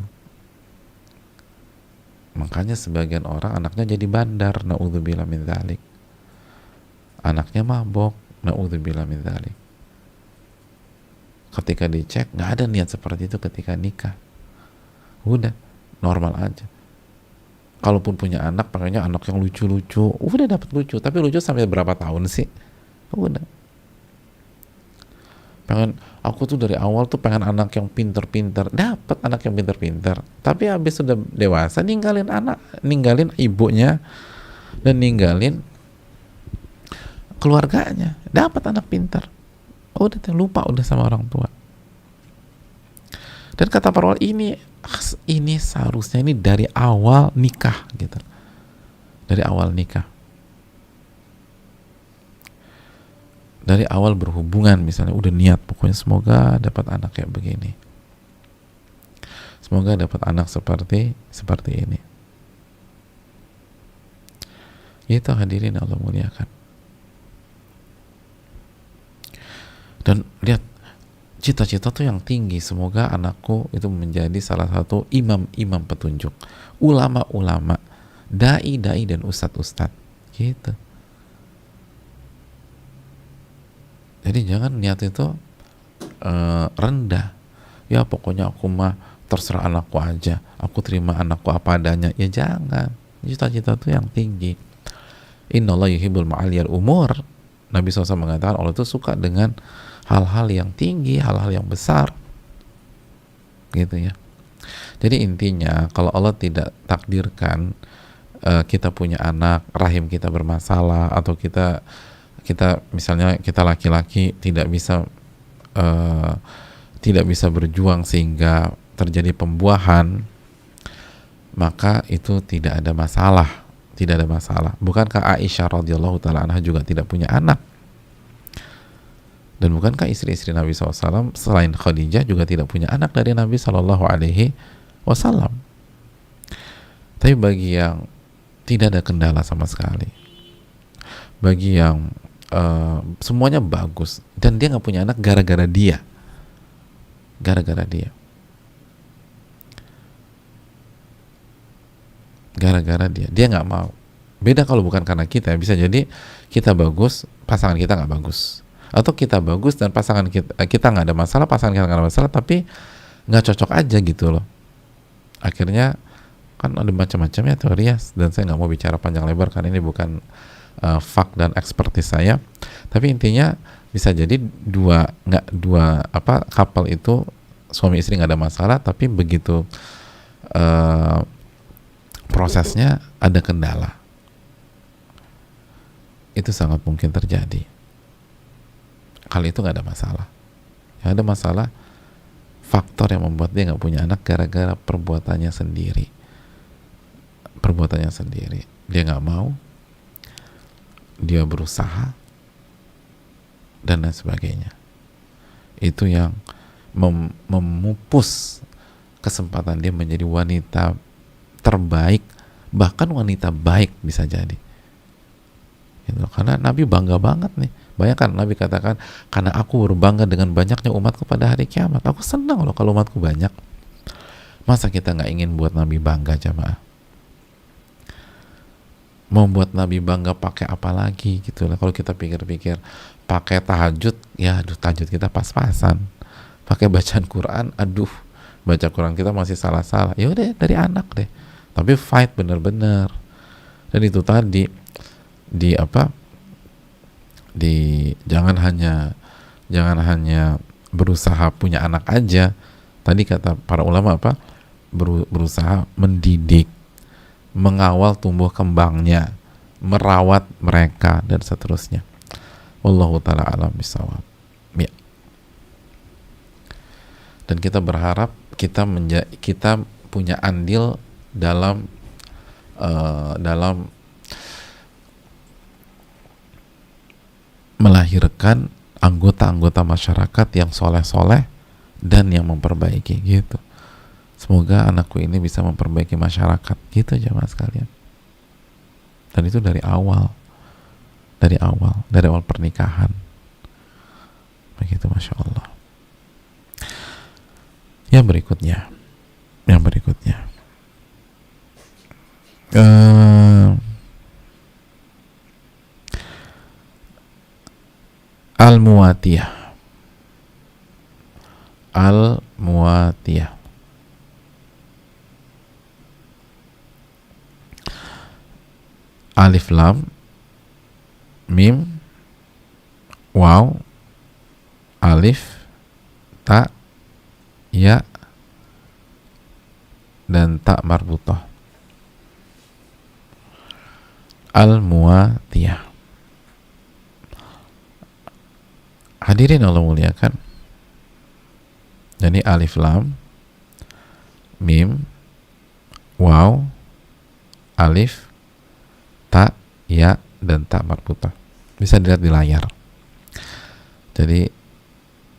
Makanya sebagian orang anaknya jadi bandar, na'udzubillah min dzalik. Anaknya mabok, na'udzubillah min dzalik. Ketika dicek nggak ada niat seperti itu ketika nikah. Udah normal aja. Kalaupun punya anak, pengennya anak yang lucu-lucu. Udah dapat lucu, tapi lucu sampai berapa tahun sih? Udah. Aku tuh dari awal tuh pengen anak yang pinter-pinter. Dapat anak yang pinter-pinter. Tapi habis sudah dewasa, ninggalin ibunya, dan ninggalin keluarganya. Dapat anak pinter. Udah lupa udah sama orang tua. Dan kata para ulama, ini seharusnya ini dari awal nikah gitu. Dari awal nikah. Dari awal berhubungan misalnya udah niat pokoknya semoga dapat anak kayak begini. Semoga dapat anak seperti ini. Itu hadirin Allah muliakan. Dan lihat, cita-cita tuh yang tinggi, semoga anakku itu menjadi salah satu imam-imam petunjuk, ulama-ulama, dai-dai dan ustadz-ustadz gitu. Jadi jangan niat itu rendah. Ya pokoknya aku mah terserah anakku aja, aku terima anakku apa adanya. Ya jangan. Cita-cita itu yang tinggi. Innallaha yuhibbul ma'aliyal umur. Nabi SAW mengatakan Allah itu suka dengan hal-hal yang tinggi, hal-hal yang besar gitu ya. Jadi intinya kalau Allah tidak takdirkan kita punya anak, rahim kita bermasalah, atau kita misalnya kita laki-laki tidak bisa berjuang sehingga terjadi pembuahan, maka itu tidak ada masalah, tidak ada masalah. Bukankah Aisyah radhiyallahu taala anha juga tidak punya anak? Dan bukankah istri-istri Nabi SAW selain Khadijah juga tidak punya anak dari Nabi SAW? Tapi bagi yang tidak ada kendala sama sekali, bagi yang semuanya bagus dan dia nggak punya anak gara-gara dia, dia nggak mau. Beda kalau bukan karena kita, bisa jadi kita bagus, pasangan kita nggak bagus, atau kita bagus dan pasangan kita nggak ada masalah, pasangan kita nggak ada masalah, tapi nggak cocok aja gitu loh. Akhirnya kan ada macam-macam ya teori ya, dan saya nggak mau bicara panjang lebar karena ini bukan fak dan ekspertis saya. Tapi intinya bisa jadi couple itu suami istri nggak ada masalah, tapi begitu prosesnya ada kendala, itu sangat mungkin terjadi. Kali itu nggak ada masalah. Yang ada masalah faktor yang membuat dia nggak punya anak gara-gara perbuatannya sendiri. Dia nggak mau, dia berusaha, dan lain sebagainya. Itu yang memupus kesempatan dia menjadi wanita terbaik, bahkan wanita baik bisa jadi. Gitu. Karena Nabi bangga banget nih. Bayangkan Nabi katakan, karena aku berbangga dengan banyaknya umatku pada hari kiamat. Aku senang loh kalau umatku banyak. Masa kita nggak ingin buat Nabi bangga, jamaah? Mau buat Nabi bangga pakai apa lagi gitu lah. Kalau kita pikir-pikir, pakai tahajud, ya aduh, tahajud kita pas-pasan. Pakai bacaan Quran, aduh, baca Quran kita masih salah-salah. Ya udah, dari anak deh. Tapi fight bener-bener. Dan itu tadi jangan hanya berusaha punya anak aja. Tadi kata para ulama berusaha mendidik, mengawal tumbuh kembangnya, merawat mereka, dan seterusnya. Wallahu ta'ala alam bisawab. Ya. Dan kita berharap kita punya andil dalam melahirkan anggota-anggota masyarakat yang soleh-soleh dan yang memperbaiki gitu. Semoga anakku ini bisa memperbaiki masyarakat gitu, jemaah sekalian. Dan itu dari awal pernikahan. Begitu, Masya Allah. Yang berikutnya Al-Muwatiyah. Alif lam mim waw alif ta ya dan ta marbutah. Al-Muwatiyah. Hadirin Allah muliakan. Jadi alif lam mim waw alif ta ya dan ta marbutah. Bisa dilihat di layar. Jadi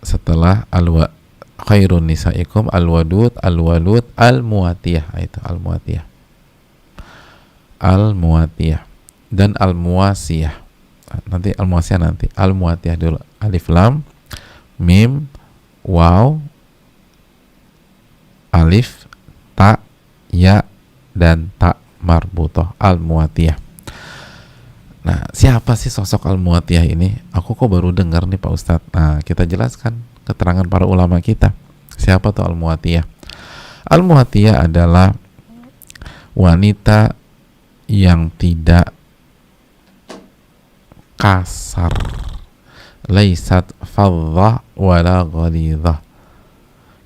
setelah khairun nisaikum al-wadud al-muwatiyah, itu al-muwatiyah dan al-muwasiyah. Nanti al-muwatiyah dulu. Alif lam mim waw alif ta ya dan ta marbutah, al-muwatiyah. Nah, siapa sih sosok al-muwatiyah ini? Aku kok baru dengar nih Pak Ustadz. Nah, kita jelaskan keterangan para ulama kita. Siapa tuh al-muwatiyah? Al-muwatiyah adalah wanita yang tidak kasar, laisat faddah wala ghalidhah,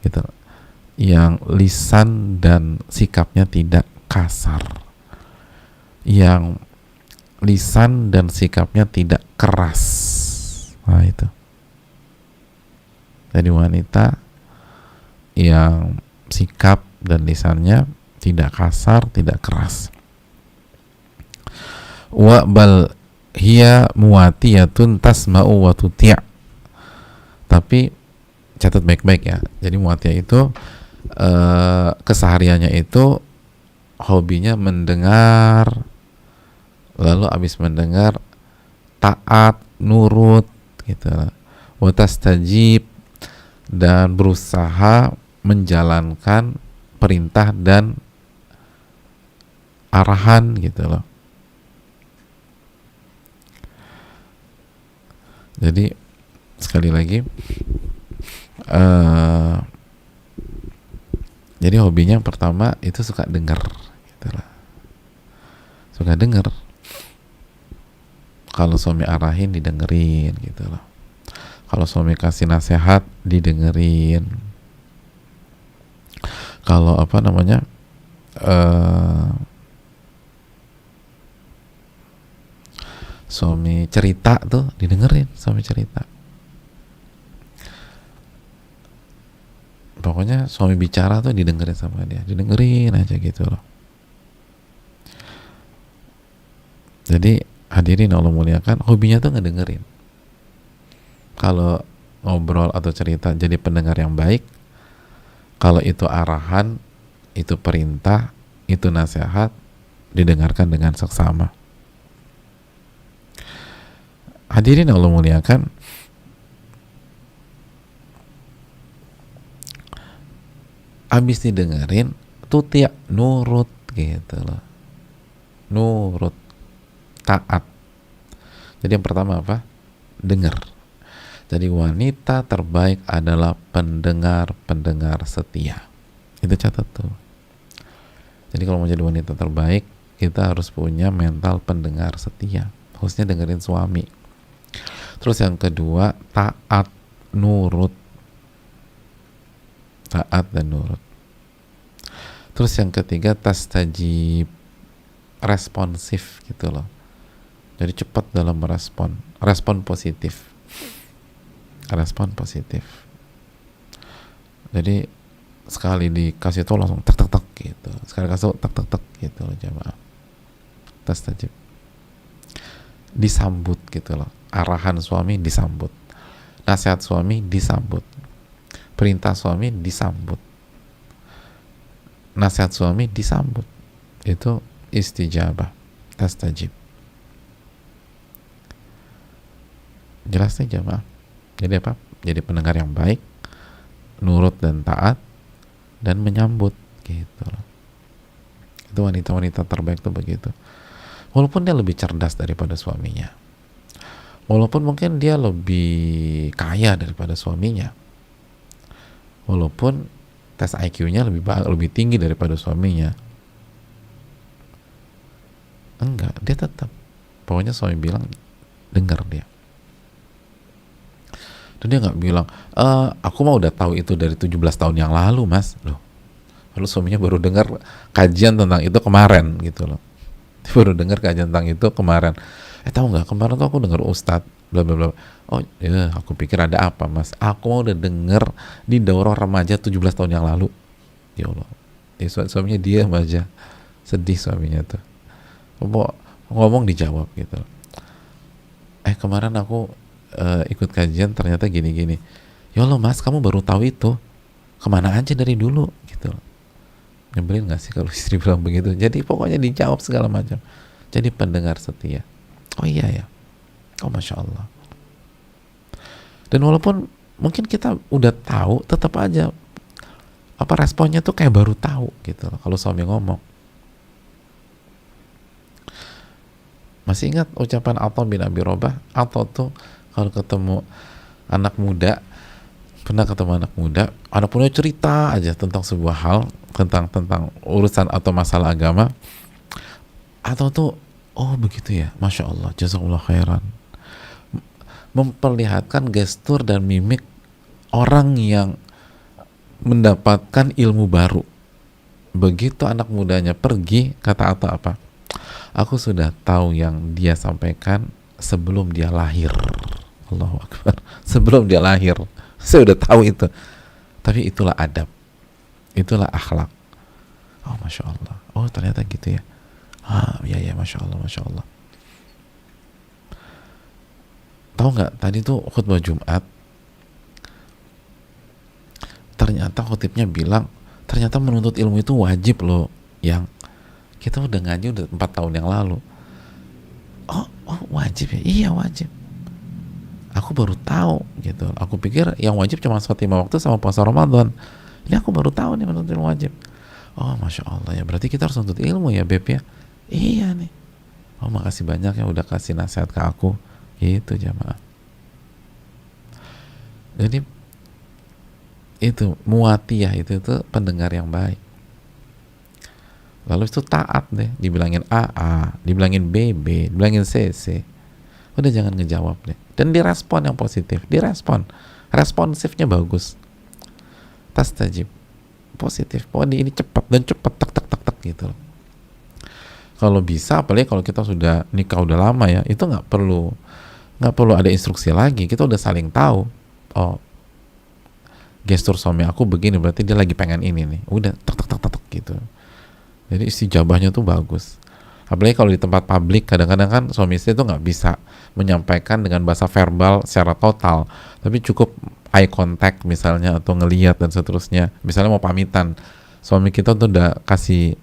gitu. Yang lisan dan sikapnya tidak kasar, yang lisan dan sikapnya tidak keras. Nah, itu. Jadi wanita yang sikap dan lisannya tidak kasar, tidak keras. wa bal hiya muwatiyatun tasma'u wa tuti'. Tapi catat baik-baik ya. Jadi muwatiyah itu kesehariannya itu hobinya mendengar, lalu abis mendengar taat, nurut gitu. Wa tastajib, dan berusaha menjalankan perintah dan arahan gitu loh. Jadi sekali lagi jadi hobinya yang pertama itu suka dengar gitu loh. Suka dengar. Kalau suami arahin didengerin gitu loh. Kalau suami kasih nasihat didengerin. Kalau apa namanya suami cerita tuh didengerin, suami cerita. Pokoknya suami bicara tuh didengerin sama dia, didengerin aja gitu loh. Jadi hadirin Allah muliakan, hobinya tuh ngedengerin. Kalau ngobrol atau cerita jadi pendengar yang baik. Kalau itu arahan, itu perintah, itu nasihat, didengarkan dengan seksama. Hadirin Allah muliakan, abis didengerin tuti', nurut gitu loh. Nurut, taat. Jadi yang pertama apa? Dengar. Jadi wanita terbaik adalah pendengar-pendengar setia. Itu catat tuh. Jadi kalau mau jadi wanita terbaik, kita harus punya mental pendengar setia. Khususnya dengerin suami. Terus yang kedua, taat, nurut. Taat dan nurut. Terus yang ketiga, tastajib, responsif gitu loh. Jadi cepat dalam merespon, respon positif. Respon positif. Jadi sekali dikasih tahu langsung tek tek tek gitu. Sekali kasih tahu tek tek tek gitu loh jamaah. Tastajib. Disambut gitu loh. Arahan suami disambut. Nasihat suami disambut. Perintah suami disambut. Nasihat suami disambut. Itu istijabah. Tastajib. Jelas nih jamaah. Jadi apa? Jadi pendengar yang baik, nurut dan taat, dan menyambut gitu loh. Itu wanita-wanita terbaik tuh begitu. Walaupun dia lebih cerdas daripada suaminya, walaupun mungkin dia lebih kaya daripada suaminya, walaupun tes IQ-nya lebih tinggi daripada suaminya, enggak, dia tetap pokoknya suami bilang dengar dia. Dan dia nggak bilang, aku mah udah tahu itu dari 17 tahun yang lalu mas. Loh, lalu suaminya baru dengar kajian tentang itu kemarin gitu loh. Dia baru dengar kajian tentang itu kemarin. Tahu nggak, kemarin tuh aku dengar ustadz bla bla bla. Oh ya, aku pikir ada apa mas, aku mau udah denger di daurah remaja 17 tahun yang lalu. Ya Allah, suaminya diam aja, sedih suaminya tuh. Ngomong dijawab gitu. Kemarin aku ikut kajian ternyata gini-gini. Ya Allah mas, kamu baru tahu itu, kemana aja dari dulu gitu. Nyebelin gak sih kalau istri bilang begitu? Jadi pokoknya dijawab segala macam. Jadi pendengar setia. Oh iya ya, oh masya Allah. Dan walaupun mungkin kita udah tahu, tetap aja apa responnya tuh kayak baru tahu gitu loh, kalau suami ngomong. Masih ingat ucapan Atha bin Abi Robah? Atha tuh kalau ketemu anak muda, pernah ketemu anak muda cerita aja tentang sebuah hal, tentang urusan atau masalah agama, atau tuh oh begitu ya, masya Allah, jazakallah khairan, memperlihatkan gestur dan mimik orang yang mendapatkan ilmu baru. Begitu anak mudanya pergi, kata Atta apa? Aku sudah tahu yang dia sampaikan sebelum dia lahir. Allahu Akbar. Sebelum dia lahir, saya udah tahu itu. Tapi itulah adab, itulah akhlak. Oh masya Allah. Oh ternyata gitu ya. Ya masya Allah, masya Allah. tahu nggak, tadi tuh khutbah Jumat ternyata khotibnya bilang ternyata menuntut ilmu itu wajib loh, yang kita udah ngaji udah 4 tahun yang lalu. Oh wajib ya? Iya wajib. Aku baru tahu gitu. Aku pikir yang wajib cuma sholat 5 waktu sama puasa Ramadan. Ini aku baru tahu nih menuntut ilmu wajib. Oh masya Allah ya, berarti kita harus menuntut ilmu ya Beb ya. Iya nih. Oh makasih banyak ya udah kasih nasihat ke aku. Gitu jamaah. Jadi itu muatiyah itu pendengar yang baik. Lalu itu taat deh, dibilangin AA, dibilangin BB, dibilangin CC. Udah jangan ngejawab deh. Dan direspon yang positif, direspon. Responsifnya bagus. Tastajib. Positif. Pokoknya ini cepat dan cepat tak gitu loh. Kalau bisa, apalagi kalau kita sudah nikah udah lama ya, itu nggak perlu ada instruksi lagi. Kita udah saling tahu. Oh, gestur suami aku begini, berarti dia lagi pengen ini nih. Udah tak gitu. Jadi istijabahnya tuh bagus. Apalagi kalau di tempat publik, kadang-kadang kan suami istri itu nggak bisa menyampaikan dengan bahasa verbal secara total, tapi cukup eye contact misalnya, atau ngelihat dan seterusnya. Misalnya mau pamitan, suami kita tuh udah kasih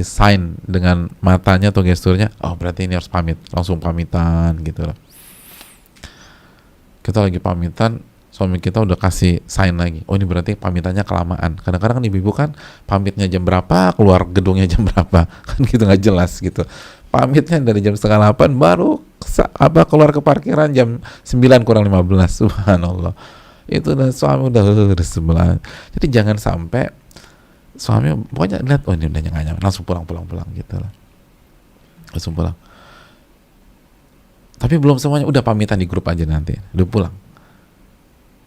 sign dengan matanya atau gesturnya, oh berarti ini harus pamit, langsung pamitan gitu loh. Kita lagi pamitan, suami kita udah kasih sign lagi, oh ini berarti pamitannya kelamaan. Kadang-kadang kan ibu-ibu kan pamitnya jam berapa, keluar gedungnya jam berapa, kan gitu nggak jelas gitu. Pamitnya dari jam 7:30 baru keluar ke parkiran jam 9:15. Subhanallah. Itu udah suami udah sebelah. Jadi jangan sampai suami pokoknya lihat, oh ini udah nggak nyaman, langsung pulang gitu lah. Langsung pulang. Tapi belum semuanya, udah pamitan di grup aja nanti, udah pulang.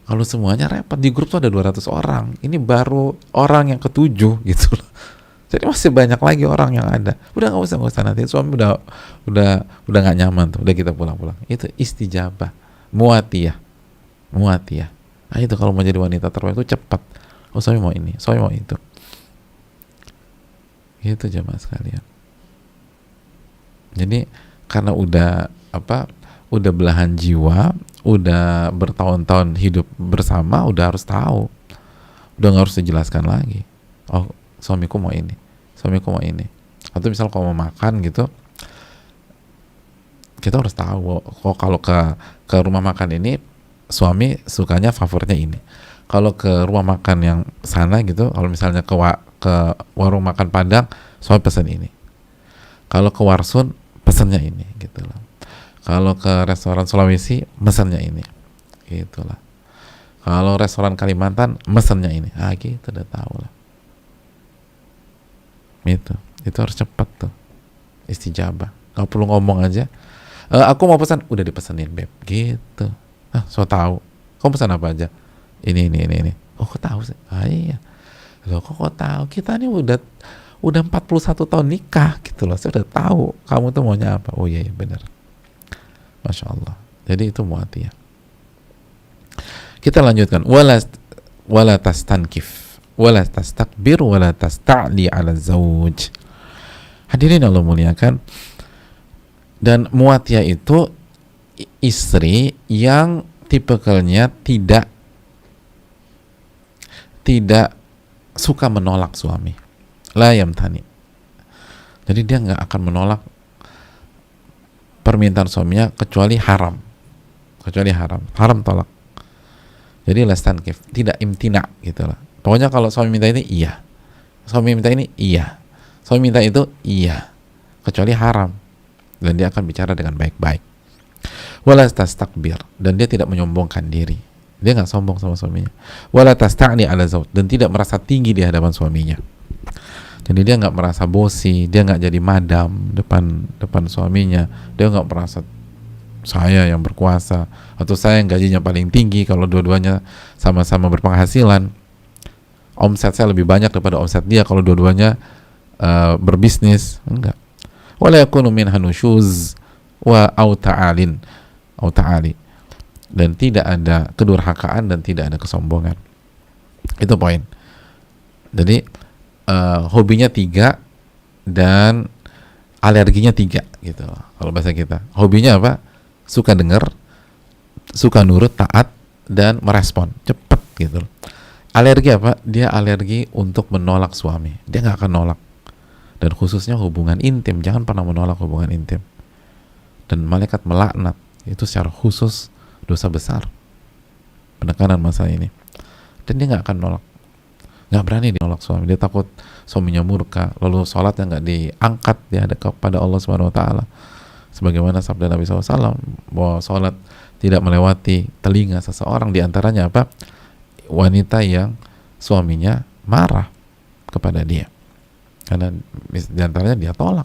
Kalau semuanya repot, di grup tuh ada 200 orang. Ini baru orang yang ke-7 gitu loh. Jadi masih banyak lagi orang yang ada. Udah nggak usah nanti suami udah nggak nyaman tuh. Udah kita pulang. Itu istijabah, muatiyah. Nah itu kalau mau jadi wanita terbaik itu cepat. Oh suami mau ini, suami mau itu. Itu jamaah sekalian. Jadi karena udah belahan jiwa, udah bertahun-tahun hidup bersama, udah harus tahu, udah nggak harus dijelaskan lagi. Oh suamiku mau ini. Atau misal kalau mau makan gitu, kita harus tahu. Oh kalau ke rumah makan ini suami sukanya favoritnya ini. Kalau ke rumah makan yang sana gitu, kalau misalnya ke warung makan Padang, suami pesan ini. Kalau ke Warsun pesannya ini gitu loh. Kalau ke restoran Sulawesi mesennya ini, gitulah. Kalau restoran Kalimantan mesennya ini, gitu udah tahu lah. Itu harus cepat tuh, istijabah. Gak perlu ngomong aja. Aku mau pesan, udah dipesenin Beb, gitu. So tahu. Kamu pesan apa aja? Ini. Oh kok tahu sih? Iya. Loh kok tahu? Kita nih udah 41 tahun nikah gitu loh. Saya udah tahu kamu tuh maunya apa. Oh iya benar. Masya Allah. Jadi itu muatiyah. Kita lanjutkan. Wala tastankif, wala tastakbir, wala tasta'li ala zawj. Hadirin Allah muliakan. Dan muatiyah itu istri yang tipikalnya tidak suka menolak suami. La yamtani. Jadi dia nggak akan menolak permintaan suaminya kecuali haram tolak. Jadi lastankif, tidak imtina gitu lah. Pokoknya kalau suami minta ini iya, suami minta ini iya, suami minta itu iya, kecuali haram, dan dia akan bicara dengan baik-baik. Wala tastakbir, dan dia tidak menyombongkan diri, dia nggak sombong sama suaminya. Wala tasta'ni ala zawj, dan tidak merasa tinggi di hadapan suaminya. Jadi dia nggak merasa bosi, dia nggak jadi madam depan suaminya, dia nggak merasa saya yang berkuasa atau saya yang gajinya paling tinggi kalau dua-duanya sama-sama berpenghasilan. Omset saya lebih banyak daripada omset dia kalau dua-duanya berbisnis. Enggak. Wala yakunu minha nusyuz wa au ta'ali, dan tidak ada kedurhakaan dan tidak ada kesombongan. Itu poin. Jadi hobinya 3 dan alerginya 3 gitu. Kalau bahasa kita, hobinya apa? suka dengar, suka nurut, taat, dan merespon cepet gitu. Alergi apa? Dia alergi untuk menolak suami. Dia nggak akan nolak. Dan khususnya hubungan intim, jangan pernah menolak hubungan intim. Dan malaikat melaknat itu secara khusus dosa besar, penekanan masa ini. Dan dia nggak akan nolak, nggak berani dinolak suami. Dia takut suaminya murka, lalu sholatnya nggak diangkat, dia ada kepada Allah Subhanahu Wa Taala. Sebagaimana sabda Nabi SAW bahwa sholat tidak melewati telinga seseorang, diantaranya apa? Wanita yang suaminya marah kepada dia, karena diantaranya dia tolak.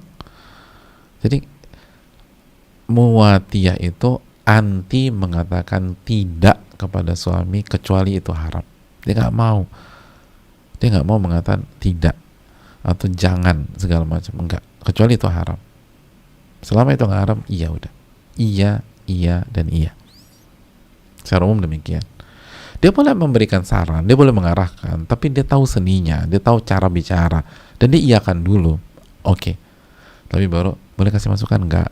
Jadi muwatiyah itu anti mengatakan tidak kepada suami kecuali itu haram. Dia nggak mau mengatakan tidak atau jangan segala macam, enggak, kecuali itu haram. Selama itu nggak haram, iya udah, iya dan iya. Secara umum demikian. Dia boleh memberikan saran, dia boleh mengarahkan, tapi dia tahu seninya, dia tahu cara bicara, dan dia iakan dulu. Oke. Tapi baru boleh kasih masukan, enggak.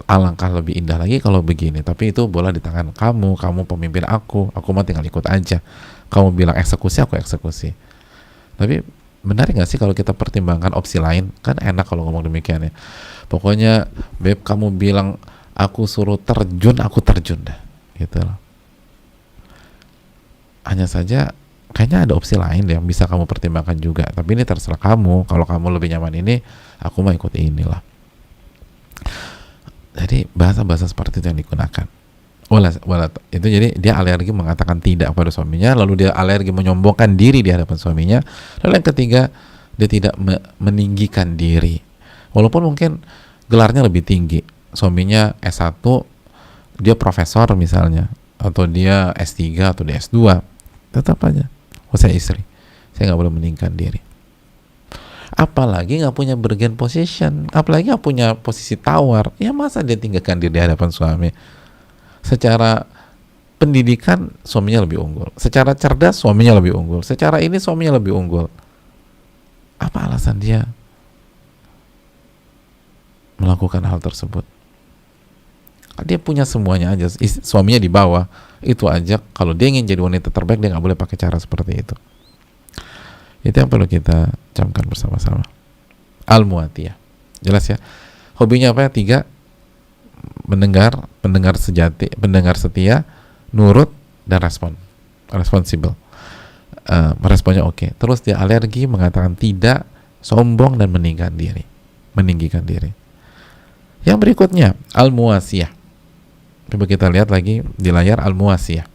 Alangkah lebih indah lagi kalau begini, tapi itu bola di tangan kamu pemimpin aku mah tinggal ikut aja. Kamu bilang eksekusi, aku eksekusi. Tapi benar nggak sih kalau kita pertimbangkan opsi lain? Kan enak kalau ngomong demikian ya. Pokoknya beb, kamu bilang aku suruh terjun, aku terjun dah, gitu loh. Hanya saja kayaknya ada opsi lain yang bisa kamu pertimbangkan juga, tapi ini terserah kamu. Kalau kamu lebih nyaman ini, aku mah ikut inilah. Jadi bahasa-bahasa seperti itu yang digunakan. Itu jadi dia alergi mengatakan tidak kepada suaminya, lalu dia alergi menyombongkan diri di hadapan suaminya. Lalu yang ketiga, dia tidak meninggikan diri. Walaupun mungkin gelarnya lebih tinggi. Suaminya S1, dia profesor misalnya, atau dia S3 atau dia S2, tetap aja, saya istri, saya nggak boleh meninggikan diri. Apalagi nggak punya bargain position, apalagi nggak punya posisi tawar, ya masa dia tinggalkan diri di hadapan suami? Secara pendidikan suaminya lebih unggul, secara cerdas suaminya lebih unggul, secara ini suaminya lebih unggul. Apa alasan dia melakukan hal tersebut? Dia punya semuanya aja, suaminya di bawah, itu aja. Kalau dia ingin jadi wanita terbaik, dia nggak boleh pakai cara seperti itu. Itu yang perlu kita camkan bersama-sama. Al-muatiyah, jelas ya. Hobinya apa ya? 3, pendengar sejati, pendengar setia, nurut, dan responsibel. Responnya oke. Terus dia alergi mengatakan tidak, sombong, dan meninggikan diri. Yang berikutnya al-muwasiyah. Coba kita lihat lagi di layar al-muwasiyah.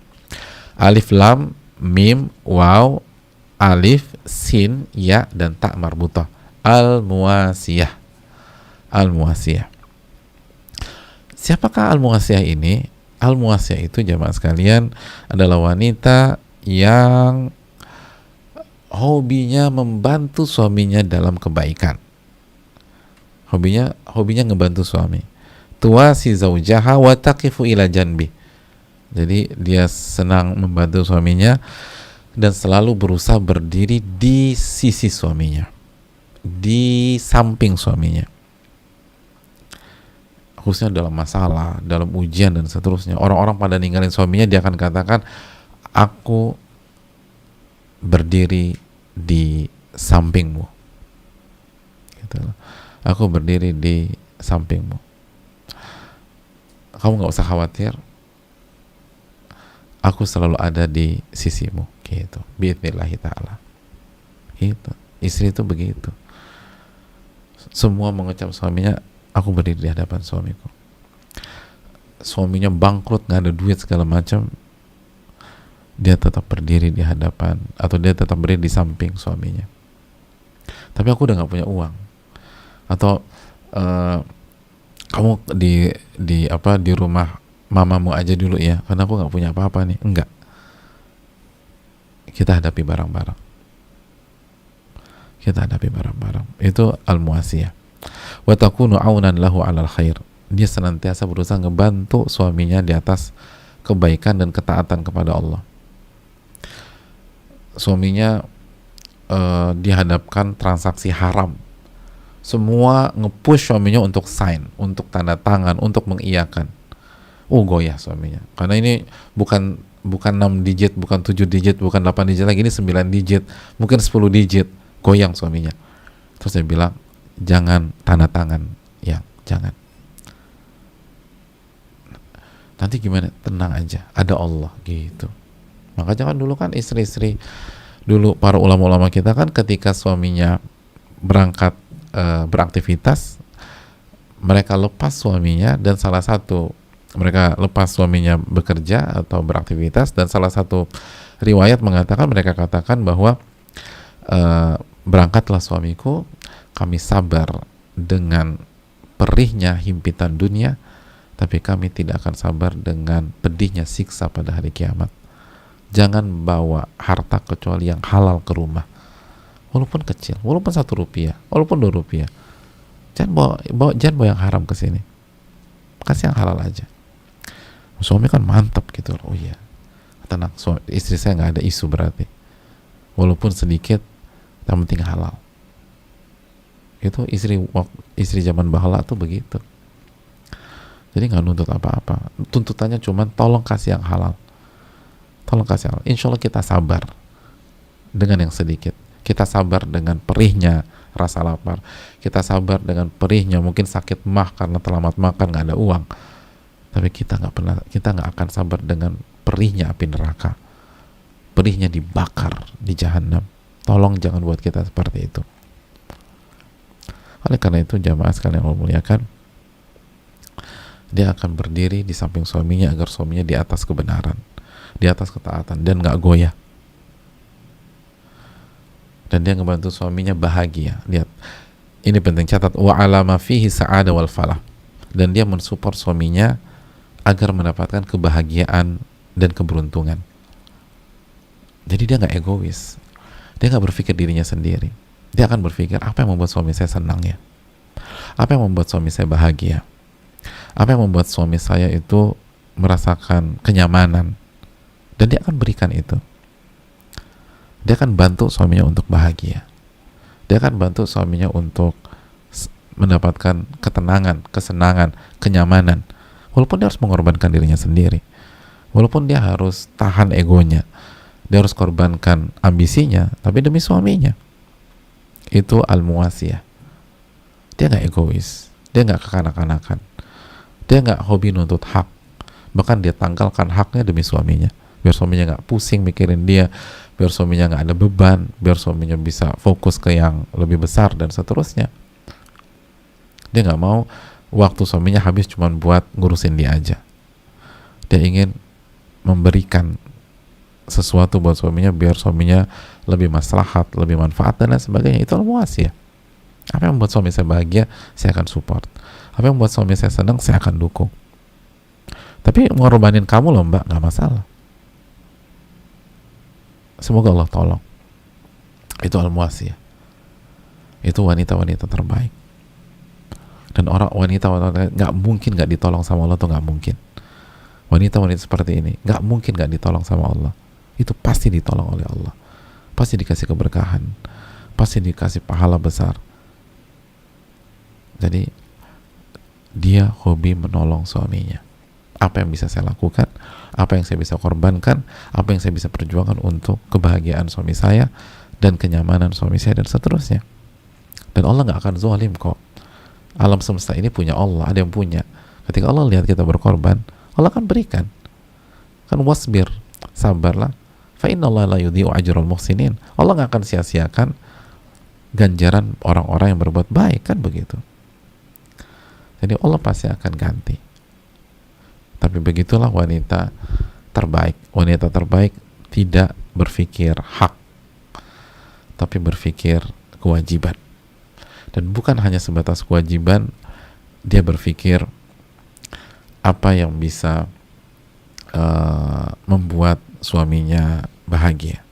Alif lam mim waw alif sin ya dan ta marbutah. Al-muwasiyah. Siapakah al-muwasiyah ini? Al-muwasiyah itu jamaah sekalian adalah wanita yang hobinya membantu suaminya dalam kebaikan. Hobinya ngebantu suami. Tuwasi zaujaha wa taqifu ila janbi. Jadi dia senang membantu suaminya dan selalu berusaha berdiri di sisi suaminya, di samping suaminya, khususnya dalam masalah, dalam ujian dan seterusnya. Orang-orang pada ninggalin suaminya, dia akan katakan, aku berdiri di sampingmu, gitu. Aku berdiri di sampingmu, kamu gak usah khawatir, aku selalu ada di sisimu, gitu. Bi'idnillahi ta'ala. Gitu. Istri itu begitu. Semua mengecam suaminya, aku berdiri di hadapan suamiku. Suaminya bangkrut, gak ada duit segala macam, dia tetap berdiri di hadapan, atau dia tetap berdiri di samping suaminya. Tapi aku udah gak punya uang, atau kamu di rumah mamamu aja dulu ya, karena aku nggak punya apa-apa nih. Enggak, kita hadapi bareng-bareng. Itu al-muwasiyah. Wa takunu aunan lahu 'alal khair. Dia senantiasa berusaha ngebantu suaminya di atas kebaikan dan ketaatan kepada Allah. Suaminya dihadapkan transaksi haram, semua nge-push suaminya untuk sign, untuk tanda tangan, untuk mengiyakan. Goyah suaminya. Karena ini bukan bukan 6 digit, bukan 7 digit, bukan 8 digit lagi, ini 9 digit, mungkin 10 digit. Goyang suaminya. Terus dia bilang, jangan tanda tangan. Ya, jangan. Nanti gimana? Tenang aja, ada Allah gitu. Maka jangan dulu kan istri-istri, dulu para ulama-ulama kita kan ketika suaminya berangkat beraktivitas, mereka lepas suaminya, dan salah satu mereka lepas suaminya bekerja atau beraktivitas, dan salah satu riwayat mengatakan, mereka katakan bahwa berangkatlah suamiku, kami sabar dengan perihnya himpitan dunia, tapi kami tidak akan sabar dengan pedihnya siksa pada hari kiamat. Jangan bawa harta kecuali yang halal ke rumah, walaupun kecil, walaupun 1 rupiah, walaupun 2 rupiah. Jangan bawa yang haram ke sini, kasih yang halal aja. Suami kan mantap gitu loh. Oh iya, tenang, istri saya nggak ada isu berarti, walaupun sedikit, yang penting halal. Itu istri zaman bahala tuh begitu. Jadi nggak nuntut apa-apa, tuntutannya cuman tolong kasih yang halal, tolong kasih halal. Insya Allah kita sabar dengan yang sedikit, kita sabar dengan perihnya rasa lapar, kita sabar dengan perihnya mungkin sakit mah karena terlambat makan, nggak ada uang. Tapi kita nggak akan sabar dengan perihnya api neraka, perihnya dibakar di jahanam. Tolong jangan buat kita seperti itu. Oleh karena itu, jamaah sekalian yang Allah muliakan, dia akan berdiri di samping suaminya agar suaminya di atas kebenaran, di atas ketaatan, dan nggak goyah. Dan dia ngebantu suaminya bahagia. Lihat, ini penting, catat, wa alama fihi sa'ada wal falah. Dan dia mensupport suaminya agar mendapatkan kebahagiaan dan keberuntungan. Jadi dia nggak egois, dia nggak berpikir dirinya sendiri. Dia akan berpikir, apa yang membuat suami saya senang ya, apa yang membuat suami saya bahagia, apa yang membuat suami saya itu merasakan kenyamanan, dan dia akan berikan itu. Dia akan bantu suaminya untuk bahagia, dia akan bantu suaminya untuk mendapatkan ketenangan, kesenangan, kenyamanan, walaupun dia harus mengorbankan dirinya sendiri, walaupun dia harus tahan egonya, dia harus korbankan ambisinya, tapi demi suaminya. Itu al-muwasiyah. Dia nggak egois, dia nggak kekanak-kanakan, dia nggak hobi nuntut hak, bahkan dia tanggalkan haknya demi suaminya, biar suaminya nggak pusing mikirin dia, biar suaminya nggak ada beban, biar suaminya bisa fokus ke yang lebih besar, dan seterusnya. Dia nggak mau waktu suaminya habis cuma buat ngurusin dia aja. Dia ingin memberikan sesuatu buat suaminya biar suaminya lebih maslahat, lebih manfaat, dan lain sebagainya. Itu al-muwasiyah. Apa yang membuat suami saya bahagia, saya akan support. Apa yang membuat suami saya senang, saya akan dukung. Tapi ngorbanin kamu loh mbak, nggak masalah. Semoga Allah tolong. Itu al-muwasiyah. Itu wanita-wanita terbaik. Dan wanita nggak mungkin nggak ditolong sama Allah, tuh nggak mungkin. Wanita-wanita seperti ini nggak mungkin nggak ditolong sama Allah. Itu pasti ditolong oleh Allah, pasti dikasih keberkahan, pasti dikasih pahala besar. Jadi dia hobi menolong suaminya. Apa yang bisa saya lakukan, apa yang saya bisa korbankan, apa yang saya bisa perjuangkan untuk kebahagiaan suami saya dan kenyamanan suami saya, dan seterusnya. Dan Allah nggak akan zalim kok. Alam semesta ini punya Allah, ada yang punya. Ketika Allah lihat kita berkorban, Allah akan berikan. Kan wasbir, sabarlah, fa innallaha la yudhi'u ajral muhsinin. Allah nggak akan sia-siakan ganjaran orang-orang yang berbuat baik, kan begitu. Jadi Allah pasti akan ganti. Tapi begitulah wanita terbaik. Wanita terbaik tidak berpikir hak, tapi berpikir kewajiban. Dan bukan hanya sebatas kewajiban, dia berpikir apa yang bisa membuat suaminya bahagia,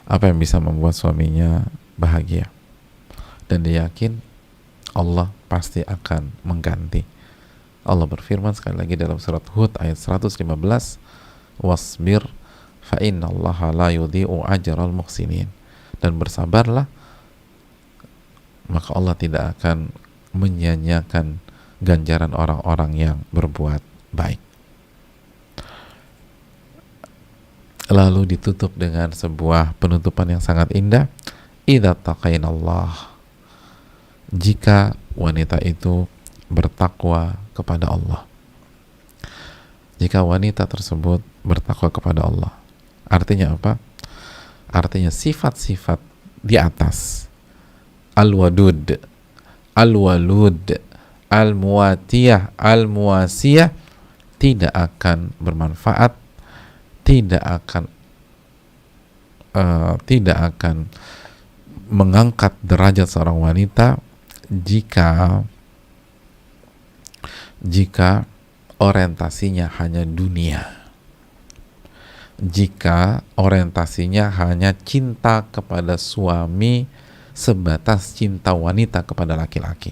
apa yang bisa membuat suaminya bahagia. Dan dia yakin Allah pasti akan mengganti. Allah berfirman sekali lagi dalam surat Hud ayat 115, wasbir fa innallaha la yudhi'u ajral muhsinin. Dan bersabarlah, maka Allah tidak akan menyia-nyiakan ganjaran orang-orang yang berbuat baik. Lalu ditutup dengan sebuah penutupan yang sangat indah. Idza taqainallah, jika wanita itu bertakwa kepada Allah. Jika wanita tersebut bertakwa kepada Allah, artinya apa? Artinya sifat-sifat di atas, al-wadud, al-walud, al-muwatiyah, al-muwasiyah, tidak akan bermanfaat, tidak akan mengangkat derajat seorang wanita jika orientasinya hanya dunia, jika orientasinya hanya cinta kepada suami sebatas cinta wanita kepada laki-laki.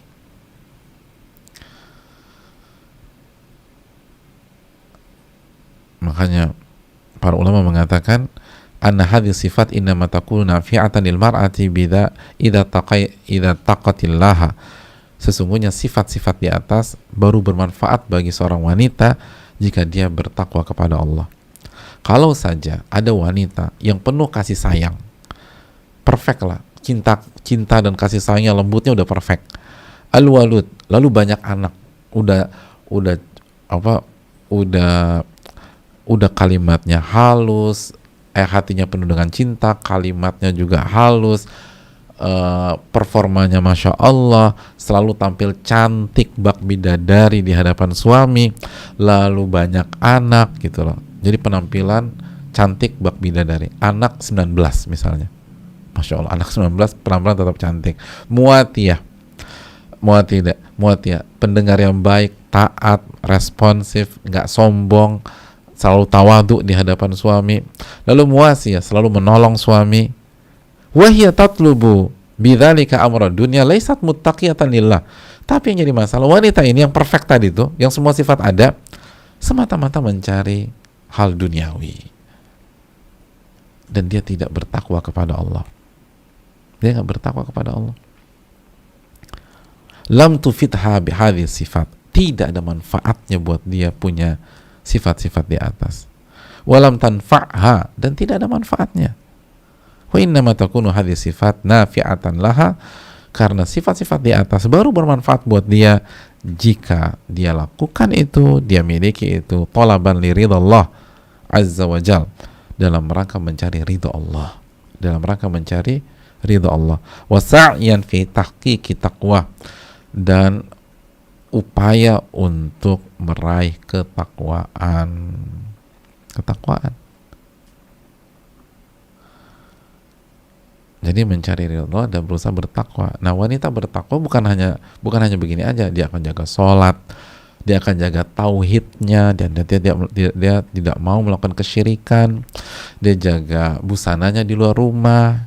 Makanya para ulama mengatakan anna hadhihi sifat innama takunu nafi'atan lil mar'ati bidza idza taqatillaha. Sesungguhnya sifat-sifat di atas baru bermanfaat bagi seorang wanita jika dia bertakwa kepada Allah. Kalau saja ada wanita yang penuh kasih sayang, perfect lah, cinta dan kasih sayangnya, lembutnya udah perfect, al-walud, lalu banyak anak, udah kalimatnya halus, hatinya penuh dengan cinta, kalimatnya juga halus, performanya Masya Allah, selalu tampil cantik bak bidadari di hadapan suami, lalu banyak anak gitu loh. Jadi penampilan cantik bak bidadari, anak 19 misalnya, Masya Allah, anak 19 penampilan tetap cantik. Muatiyah, pendengar yang baik, taat, responsif, nggak sombong, selalu tawadu di hadapan suami. Lalu muasiyah, selalu menolong suami. Wahia tatlubu bidzalika amra dunya laisat muttaqiyatan lillah. Tapi yang jadi masalah, wanita ini yang perfect tadi tuh, yang semua sifat ada, semata-mata mencari hal duniawi, dan dia tidak bertakwa kepada Allah. Dia nggak bertakwa kepada Allah. Lam tufidha bihadhihi sifat, tidak ada manfaatnya buat dia punya sifat-sifat di atas. Walam tanfa'ha, dan tidak ada manfaatnya. Wa innama takunu hadhihi sifat nafi'atan laha, karena sifat-sifat di atas baru bermanfaat buat dia jika dia lakukan itu, dia miliki itu, talaban li ridallah azza wa jal, dalam rangka mencari ridha Allah, dalam rangka mencari ridha Allah, wa sa'yan fi tahqiqi taqwa, dan upaya untuk meraih ketakwaan. Jadi mencari ridha Allah dan berusaha bertakwa. Nah, wanita bertakwa bukan hanya begini aja, dia akan jaga sholat, dia akan jaga tauhidnya, dan dia tidak mau melakukan kesyirikan, dia jaga busananya di luar rumah,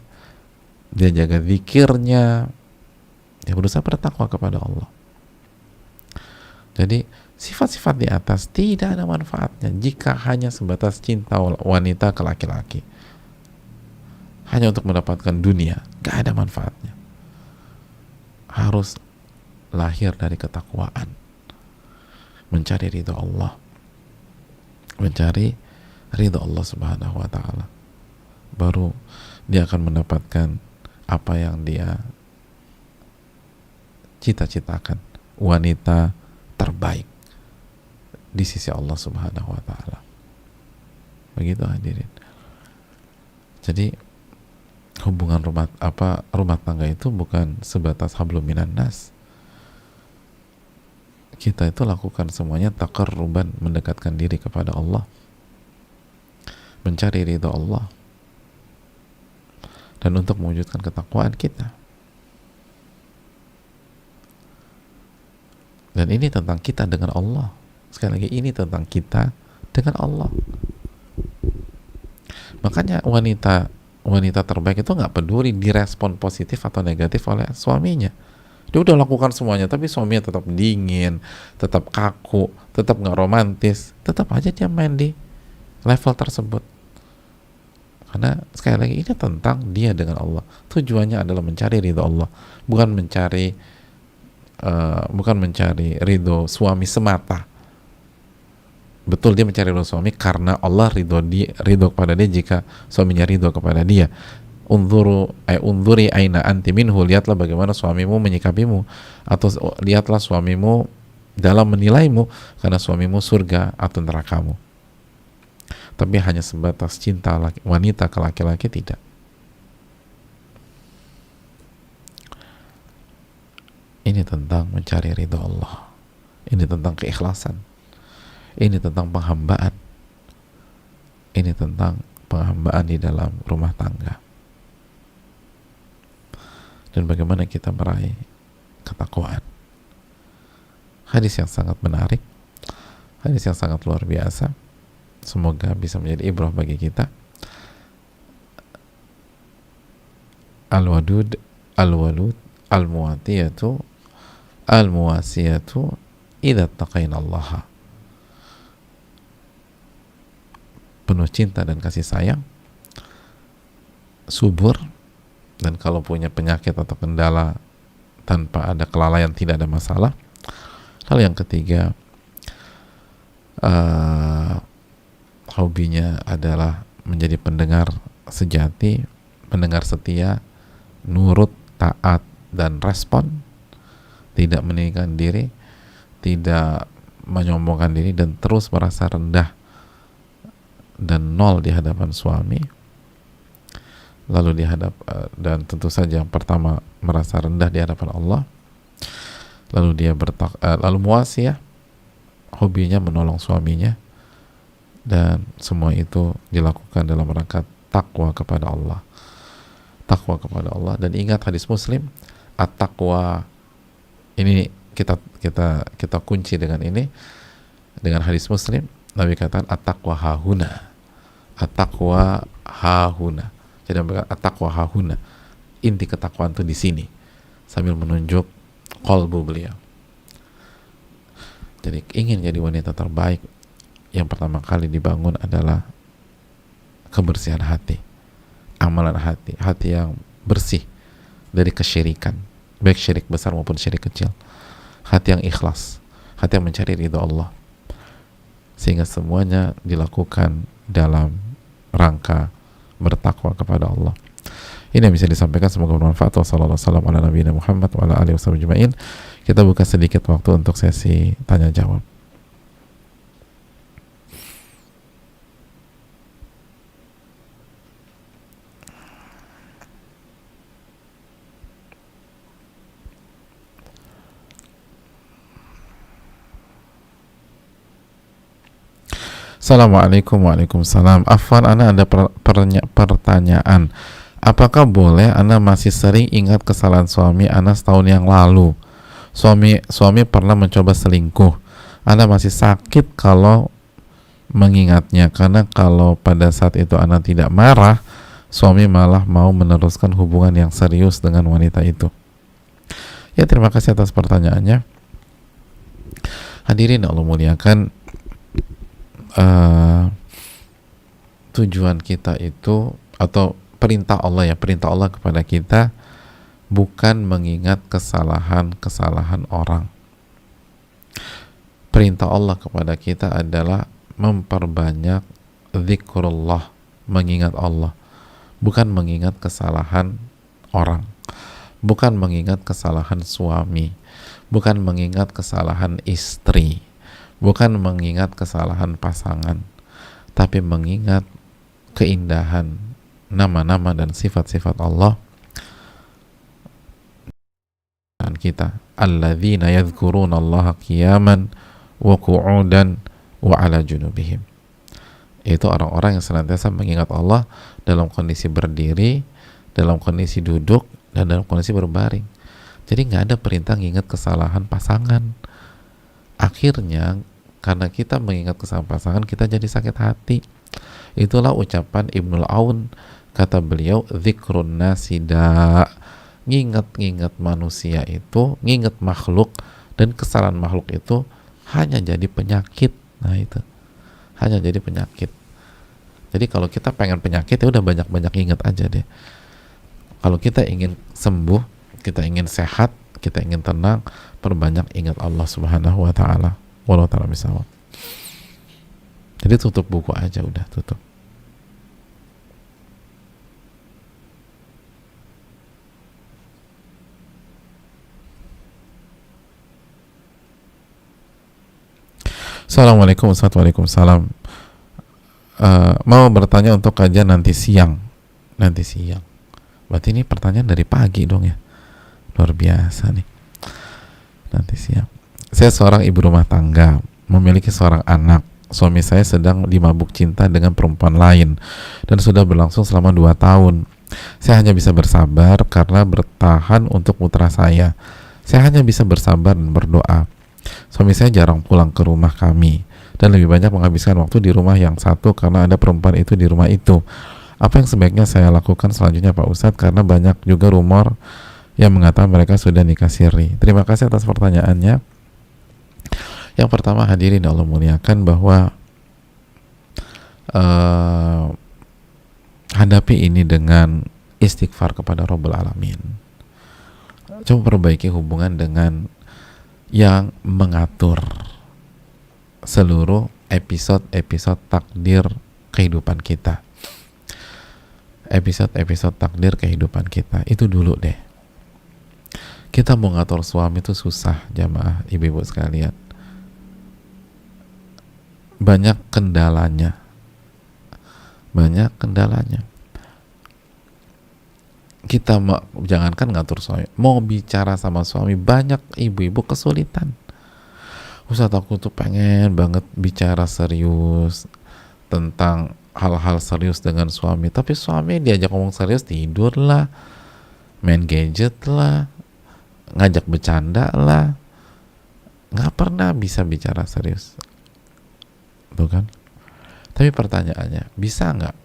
dia jaga zikirnya, dia berusaha bertakwa kepada Allah. Jadi sifat-sifat di atas tidak ada manfaatnya jika hanya sebatas cinta wanita ke laki-laki, hanya untuk mendapatkan dunia, gak ada manfaatnya. Harus lahir dari ketakwaan, mencari ridha Allah, mencari ridha Allah subhanahu wa ta'ala, baru dia akan mendapatkan apa yang dia cita-citakan, wanita terbaik di sisi Allah subhanahu wa ta'ala. Begitu hadirin. Jadi hubungan rumah tangga itu bukan sebatas hablum minan nas. Kita itu lakukan semuanya taqarruban, mendekatkan diri kepada Allah, mencari ridha Allah, dan untuk mewujudkan ketakwaan kita. Dan ini tentang kita dengan Allah. Sekali lagi, ini tentang kita dengan Allah. Makanya wanita terbaik itu nggak peduli direspon positif atau negatif oleh suaminya. Dia udah lakukan semuanya, tapi suaminya tetap dingin, tetap kaku, tetap nggak romantis, tetap aja dia main di level tersebut. Karena sekali lagi ini tentang dia dengan Allah. Tujuannya adalah mencari ridho Allah, bukan mencari ridho suami semata. Betul, dia mencari ridho suami karena Allah ridho kepada dia jika suaminya ridho kepada dia. Unzuri aina anti minhu, lihatlah bagaimana suamimu menyikapimu, atau lihatlah suamimu dalam menilaimu, karena suamimu surga atau nerakamu. Tapi hanya sebatas cinta wanita ke laki-laki, tidak. Ini tentang mencari ridho Allah, ini tentang keikhlasan, ini tentang penghambaan, ini tentang penghambaan di dalam rumah tangga, dan bagaimana kita meraih ketakwaan. Hadis yang sangat menarik, hadis yang sangat luar biasa. Semoga bisa menjadi ibrah bagi kita. Al-wadud, al-walud, al-muwatiyatu, al-muwasiyatu idza taqaina Allah. Penuh cinta dan kasih sayang, subur, dan kalau punya penyakit atau kendala tanpa ada kelalaian, tidak ada masalah. Hal yang ketiga, hobinya adalah menjadi pendengar sejati, pendengar setia, nurut, taat, dan respon, tidak meninggikan diri, tidak menyombongkan diri, dan terus merasa rendah dan nol di hadapan suami. Lalu dan tentu saja yang pertama merasa rendah di hadapan Allah. Lalu dia lalu muasiyah, hobinya menolong suaminya, dan semua itu dilakukan dalam rangka takwa kepada Allah. Takwa kepada Allah. Dan ingat hadis Muslim, at-taqwa, ini kita kunci dengan ini, dengan hadis Muslim. Nabi katakan at-taqwa hahuna, at-taqwa hahuna. Jadi at-taqwa hahuna, inti ketakwaan itu di sini, sambil menunjuk qalbu beliau. Jadi ingin jadi wanita terbaik, yang pertama kali dibangun adalah kebersihan hati, amalan hati, hati yang bersih dari kesyirikan, baik syirik besar maupun syirik kecil, hati yang ikhlas, hati yang mencari ridho Allah, sehingga semuanya dilakukan dalam rangka bertakwa kepada Allah. Ini yang bisa disampaikan, semoga bermanfaat. Wassalamualaikum warahmatullahi wabarakatuh. Kita buka sedikit waktu untuk sesi tanya jawab. Assalamualaikum. Waalaikumsalam. Afwan, Ana ada pertanyaan. Apakah boleh Ana masih sering ingat kesalahan suami Ana setahun yang lalu? Suami pernah mencoba selingkuh. Ana masih sakit kalau mengingatnya, karena kalau pada saat itu Ana tidak marah, suami malah mau meneruskan hubungan yang serius dengan wanita itu. Ya, terima kasih atas pertanyaannya. Hadirin Allah muliakan, tujuan kita itu, atau perintah Allah kepada kita, bukan mengingat kesalahan orang. Perintah Allah kepada kita adalah memperbanyak zikrullah, mengingat Allah, bukan mengingat kesalahan orang, bukan mengingat kesalahan suami, bukan mengingat kesalahan istri, bukan mengingat kesalahan pasangan, tapi mengingat keindahan nama-nama dan sifat-sifat Allah dan kita. Alladzina yadhkuruna Allaha qiyaman wa qu'udan wa ala junubihim. Itu orang-orang yang senantiasa mengingat Allah dalam kondisi berdiri, dalam kondisi duduk, dan dalam kondisi berbaring. Jadi nggak ada perintah mengingat kesalahan pasangan. Akhirnya karena kita mengingat kesalahan pasangan, kita jadi sakit hati. Itulah ucapan Ibnul Aun, kata beliau, zikrun nasida, nginget manusia itu, nginget makhluk, dan kesalahan makhluk itu hanya jadi penyakit. Nah itu hanya jadi penyakit. Jadi kalau kita pengen penyakit ya udah banyak-banyak ingat aja deh. Kalau kita ingin sembuh, kita ingin sehat, kita ingin tenang, perbanyak ingat Allah Subhanahu wa taala. Wallahu taala bisawab. Jadi tutup buku aja, udah tutup. Assalamualaikum warahmatullahi wabarakatuh. Mau bertanya untuk kajian nanti siang. Nanti siang. Berarti ini pertanyaan dari pagi dong ya. Luar biasa nih. Nanti siang. Saya seorang ibu rumah tangga, memiliki seorang anak. Suami saya sedang dimabuk cinta dengan perempuan lain dan sudah berlangsung selama 2 tahun. Saya hanya bisa bersabar karena bertahan untuk putra saya. Saya hanya bisa bersabar dan berdoa. Suami saya jarang pulang ke rumah kami dan lebih banyak menghabiskan waktu di rumah yang satu karena ada perempuan itu di rumah itu. Apa yang sebaiknya saya lakukan selanjutnya Pak Ustadz? Karena banyak juga rumor yang mengatakan mereka sudah nikah siri. Terima kasih atas pertanyaannya. Yang pertama, hadirin Allah muliakan, bahwa hadapi ini dengan istighfar kepada Rabbul Alamin. Coba perbaiki hubungan dengan yang mengatur seluruh episode-episode takdir kehidupan kita. Episode-episode takdir kehidupan kita itu dulu deh. Kita mau ngatur suami itu susah, jamaah ibu-ibu sekalian. Banyak kendalanya. Kita jangankan ngatur suami, mau bicara sama suami, banyak ibu-ibu kesulitan. Ustadz, aku tuh pengen banget bicara serius tentang hal-hal serius dengan suami, tapi suami diajak ngomong serius tidur lah, main gadget lah, ngajak bercanda lah, nggak pernah bisa bicara serius, tuh kan? Tapi pertanyaannya, bisa nggak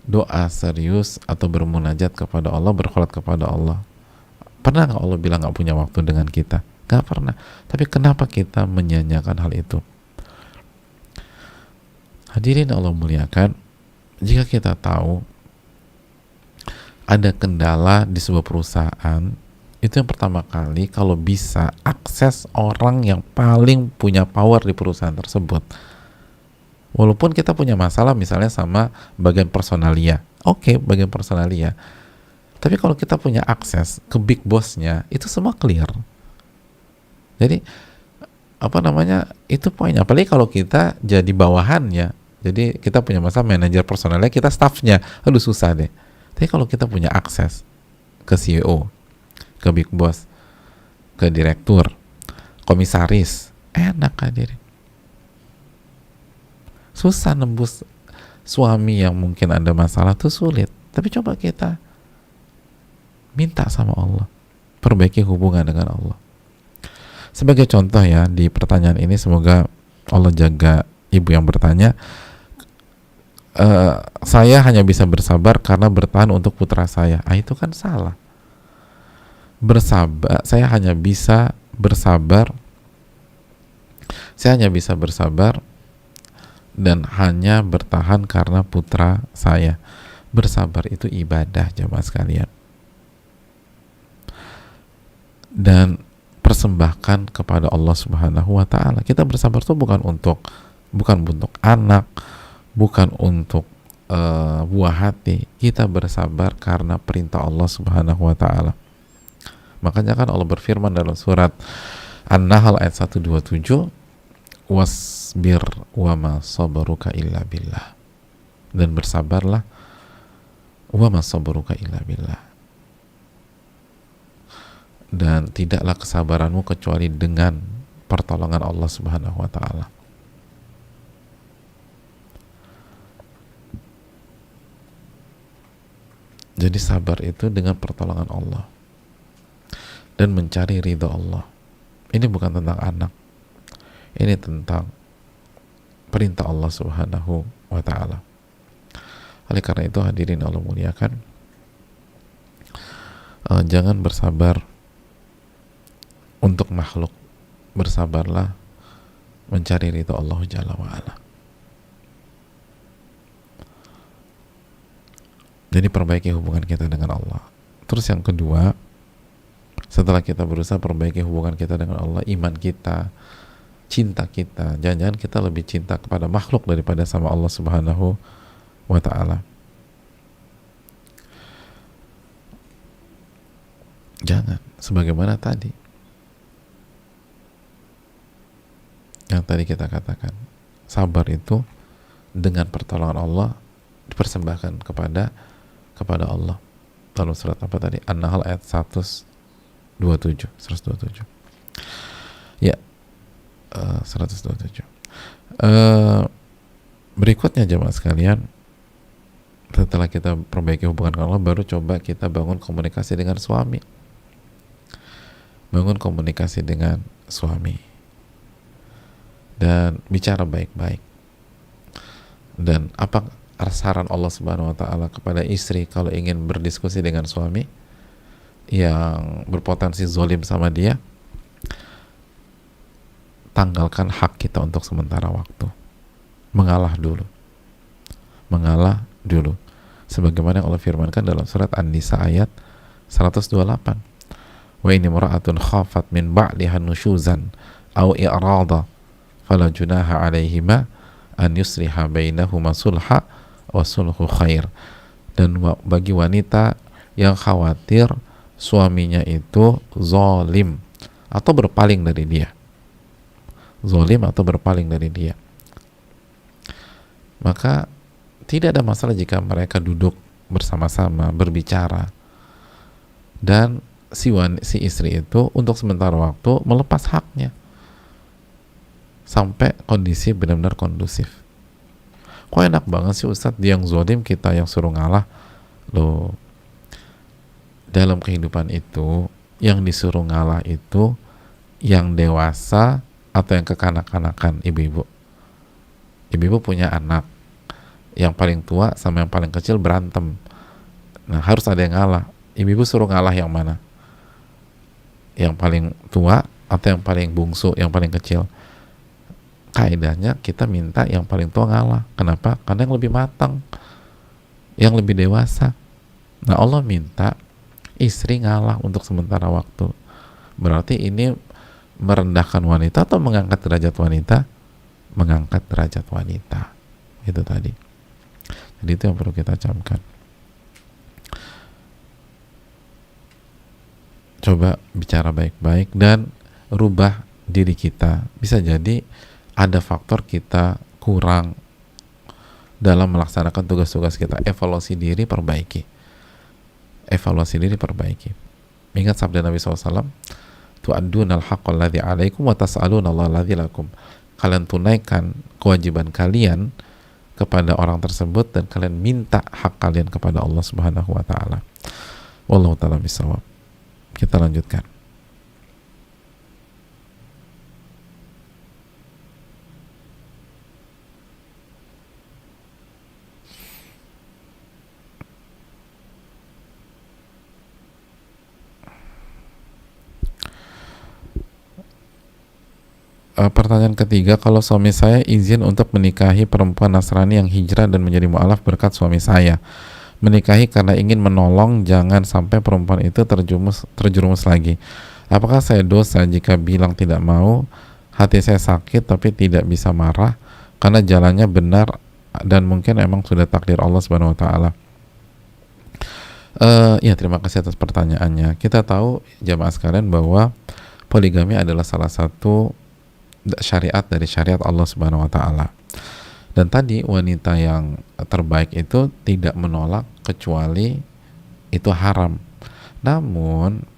doa serius atau bermunajat kepada Allah, berkholat kepada Allah? Pernah nggak Allah bilang nggak punya waktu dengan kita? Nggak pernah. Tapi kenapa kita menyanyiakan hal itu? Hadirin Allah muliakan, jika kita tahu ada kendala di sebuah perusahaan, itu yang pertama kali, kalau bisa akses orang yang paling punya power di perusahaan tersebut. Walaupun kita punya masalah misalnya sama bagian personalia, oke, bagian personalia, tapi kalau kita punya akses ke big bossnya, itu semua clear. Jadi itu poinnya. Apalagi kalau kita jadi bawahannya, jadi kita punya masalah manajer personalnya, kita staffnya, aduh susah deh. Tapi kalau kita punya akses ke CEO, ke big boss, ke direktur, komisaris, enak hadirin. Susah nembus suami yang mungkin ada masalah, tuh sulit. Tapi coba kita minta sama Allah, perbaiki hubungan dengan Allah. Sebagai contoh ya, di pertanyaan ini semoga Allah jaga ibu yang bertanya. Saya hanya bisa bersabar karena bertahan untuk putra saya. Itu kan salah. Bersabar, saya hanya bisa bersabar dan hanya bertahan karena putra saya. Bersabar itu ibadah, jamaah sekalian. Dan persembahkan kepada Allah Subhanahu wa taala. Kita bersabar itu bukan untuk anak, bukan untuk buah hati. Kita bersabar karena perintah Allah Subhanahu wa taala. Makanya kan Allah berfirman dalam surat An-Nahl ayat 127, wasbir wa ma sabruka illa billah, dan bersabarlah wa ma sabruka illa billah, dan tidaklah kesabaranmu kecuali dengan pertolongan Allah Subhanahu wa taala. Jadi sabar itu dengan pertolongan Allah dan mencari ridha Allah. Ini bukan tentang anak, ini tentang perintah Allah Subhanahu wa ta'ala. Oleh karena itu hadirin Allah muliakan, jangan bersabar untuk makhluk, bersabarlah mencari ridha Allah Jalla wa'ala. Jadi perbaiki hubungan kita dengan Allah. Terus yang kedua, setelah kita berusaha perbaiki hubungan kita dengan Allah, iman kita, cinta kita, jangan-jangan kita lebih cinta kepada makhluk daripada sama Allah Subhanahu wa ta'ala. Jangan, sebagaimana tadi yang tadi kita katakan, sabar itu dengan pertolongan Allah dipersembahkan kepada Allah. Lalu surat apa tadi? An-Nahl ayat 127. Ya, 127. Berikutnya jemaah sekalian, setelah kita perbaiki hubungan dengan Allah, baru coba kita bangun komunikasi dengan suami. Bangun komunikasi dengan suami dan bicara baik-baik. Dan apa saran Allah Subhanahu wa ta'ala kepada istri kalau ingin berdiskusi dengan suami yang berpotensi zalim sama dia? Tanggalkan hak kita untuk sementara waktu. Mengalah dulu. Sebagaimana yang Allah firmankan dalam surat An-Nisa ayat 128. Wa ini mura'atun khafat min ba'liha nusyuzan aw i'rada fala junaha 'alaihima an yusliha bainahuma sulha wa sulhu khair. Dan bagi wanita yang khawatir suaminya itu zalim atau berpaling dari dia, maka tidak ada masalah jika mereka duduk bersama-sama berbicara dan si istri itu untuk sementara waktu melepas haknya sampai kondisi benar-benar kondusif. Kok enak banget sih Ustadz, dia yang zalim, kita yang suruh ngalah. Loh, dalam kehidupan itu yang disuruh ngalah itu yang dewasa atau yang kekanak-kanakan? Ibu-ibu punya anak, yang paling tua sama yang paling kecil berantem, nah harus ada yang ngalah. Ibu-ibu suruh ngalah yang mana? Yang paling tua atau yang paling bungsu, yang paling kecil? Kaidahnya kita minta yang paling tua ngalah. Kenapa? Karena yang lebih matang, yang lebih dewasa. Nah, Allah minta istri ngalah untuk sementara waktu. Berarti ini merendahkan wanita atau mengangkat derajat wanita? Mengangkat derajat wanita. Itu tadi. Jadi itu yang perlu kita camkan. Coba bicara baik-baik dan rubah diri kita. Bisa jadi ada faktor kita kurang dalam melaksanakan tugas-tugas kita. Evaluasi diri, perbaiki. Ingat sabda Nabi SAW, tu'addunal haqqal ladzi 'alaikum wa tas'aluna Allah ladzi lakum. Kalian tunaikan kewajiban kalian kepada orang tersebut dan kalian minta hak kalian kepada Allah Subhanahu wa ta'ala. Wallahu ta'ala bisawab. Kita lanjutkan. Pertanyaan ketiga, kalau suami saya izin untuk menikahi perempuan Nasrani yang hijrah dan menjadi mu'alaf berkat suami saya, menikahi karena ingin menolong jangan sampai perempuan itu terjerumus lagi, apakah saya dosa jika bilang tidak mau? Hati saya sakit tapi tidak bisa marah karena jalannya benar dan mungkin emang sudah takdir Allah Subhanahu wa ta'ala. Ya, terima kasih atas pertanyaannya. Kita tahu jamaah sekalian bahwa poligami adalah salah satu syariat dari syariat Allah Subhanahu wa ta'ala. Dan tadi wanita yang terbaik itu tidak menolak kecuali itu haram. Namun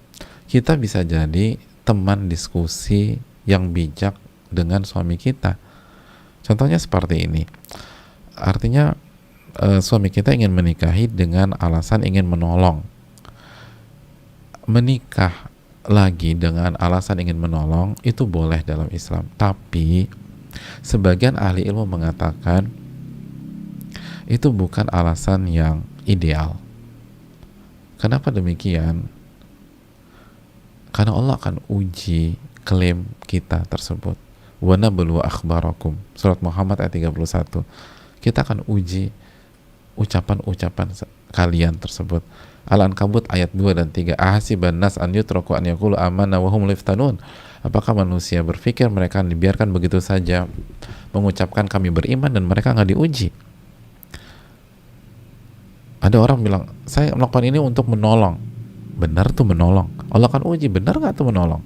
kita bisa jadi teman diskusi yang bijak dengan suami kita. Contohnya seperti ini. Artinya suami kita ingin menikahi dengan alasan ingin menolong. Menikah lagi dengan alasan ingin menolong itu boleh dalam Islam, tapi sebagian ahli ilmu mengatakan itu bukan alasan yang ideal. Kenapa demikian? Karena Allah akan uji klaim kita tersebut. Wa nablu akhbarakum, surat Muhammad ayat 31. Kita akan uji ucapan-ucapan kalian tersebut. Al-Ankabut ayat 2 dan 3. Ahasiban nas an yutraku an yaqulu amanna wa hum la yuftanun. Apakah manusia berpikir mereka dibiarkan begitu saja mengucapkan kami beriman dan mereka nggak diuji? Ada orang bilang, saya melakukan ini untuk menolong. Benar tuh menolong. Allah akan uji, benar nggak tuh menolong?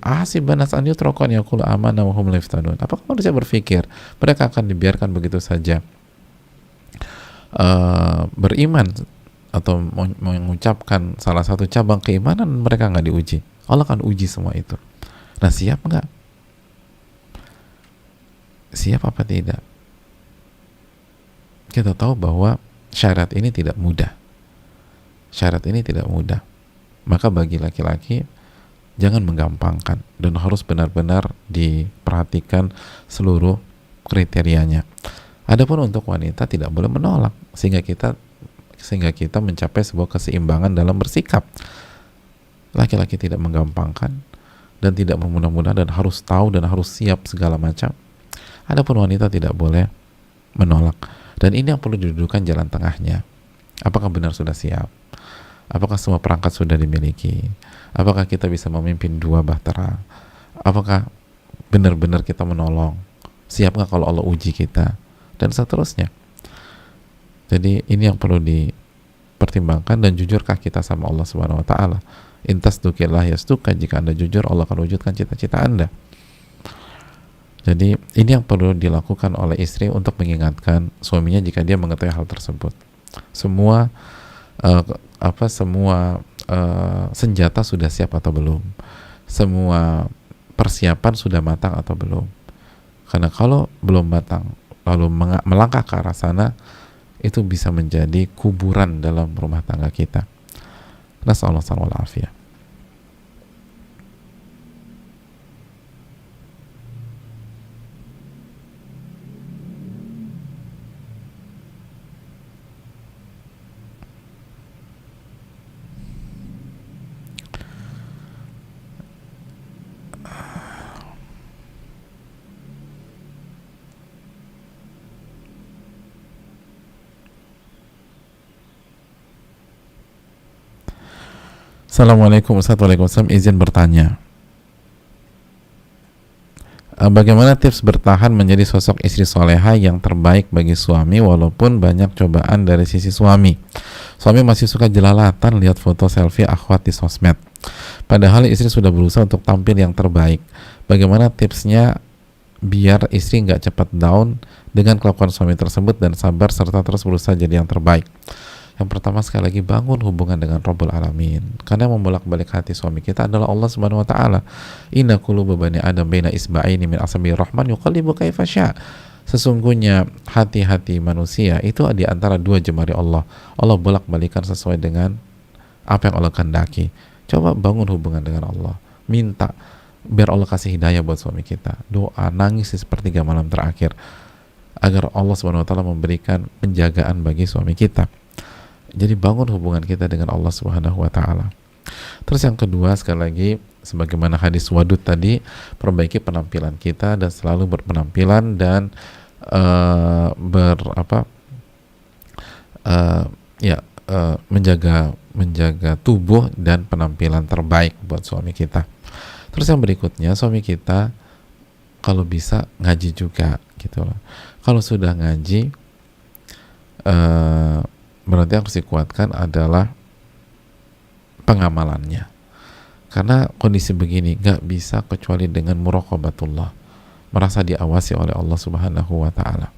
Ahasiban nas an yutraku an yaqulu amanna wa hum la yuftanun. Apakah manusia berpikir mereka akan dibiarkan begitu saja beriman atau mengucapkan salah satu cabang keimanan mereka nggak diuji? Allah akan uji semua itu. Nah, siap nggak? Siap apa tidak? Kita tahu bahwa syarat ini tidak mudah. Syarat ini tidak mudah. Maka bagi laki-laki jangan menggampangkan dan harus benar-benar diperhatikan seluruh kriterianya. Adapun untuk wanita tidak boleh menolak sehingga kita mencapai sebuah keseimbangan dalam bersikap. Laki-laki tidak menggampangkan dan tidak memudah-mudah dan harus tahu dan harus siap segala macam. Adapun wanita tidak boleh menolak. Dan ini yang perlu didudukan jalan tengahnya. Apakah benar sudah siap? Apakah semua perangkat sudah dimiliki? Apakah kita bisa memimpin dua bahtera? Apakah benar-benar kita menolong? Siap nggak kalau Allah uji kita? Dan seterusnya. Jadi ini yang perlu dipertimbangkan, dan jujurkah kita sama Allah Subhanahu wa taala? Intas dukillah yastuka, jika Anda jujur Allah akan wujudkan cita-cita Anda. Jadi ini yang perlu dilakukan oleh istri untuk mengingatkan suaminya jika dia mengetahui hal tersebut. Semua senjata sudah siap atau belum? Semua persiapan sudah matang atau belum? Karena kalau belum matang lalu melangkah ke arah sana, itu bisa menjadi kuburan dalam rumah tangga kita. Nasallahu alaihi wasallam. Assalamualaikum Ustaz. Waalaikumsalam. Izin bertanya, bagaimana tips bertahan menjadi sosok istri soleha yang terbaik bagi suami walaupun banyak cobaan dari sisi suami? Suami masih suka jelalatan lihat foto selfie akhwat di sosmed, padahal istri sudah berusaha untuk tampil yang terbaik. Bagaimana tipsnya biar istri nggak cepat down dengan kelakuan suami tersebut dan sabar serta terus berusaha jadi yang terbaik? Yang pertama, sekali lagi, bangun hubungan dengan Rabbul Alamin, karena yang membolak-balik hati suami kita adalah Allah Subhanahu wa taala. Inna quluba bani adam baina isba'aini min asabi'ir rahman yuqallibu kaifa sya'. Sesungguhnya hati-hati manusia itu di antara dua jemari Allah. Allah bolak-balikan sesuai dengan apa yang Allah kehendaki. Coba bangun hubungan dengan Allah. Minta biar Allah kasih hidayah buat suami kita. Doa, nangis di sepertiga malam terakhir agar Allah Subhanahu wa taala memberikan penjagaan bagi suami kita. Jadi bangun hubungan kita dengan Allah Subhanahu wa taala. Terus yang kedua, sekali lagi, sebagaimana hadis wadud tadi, perbaiki penampilan kita dan selalu berpenampilan dan menjaga tubuh dan penampilan terbaik buat suami kita. Terus yang berikutnya, suami kita kalau bisa ngaji juga gitu loh. Kalau sudah ngaji, berarti yang harus dikuatkan adalah pengamalannya. Karena kondisi begini nggak bisa kecuali dengan muraqabatullah, merasa diawasi oleh Allah Subhanahu wa taala.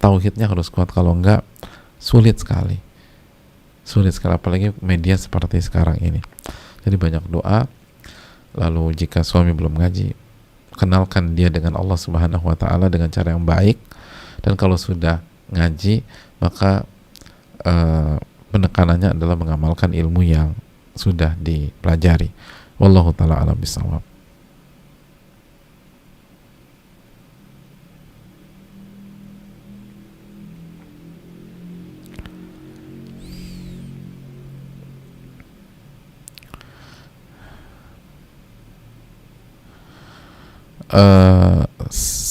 Tauhidnya harus kuat, kalau nggak sulit sekali, apalagi media seperti sekarang ini. Jadi banyak doa. Lalu jika suami belum ngaji, kenalkan dia dengan Allah Subhanahu wa taala dengan cara yang baik. Dan kalau sudah ngaji, maka penekanannya adalah mengamalkan ilmu yang sudah dipelajari. Wallahu ta'ala a'lam bishawab.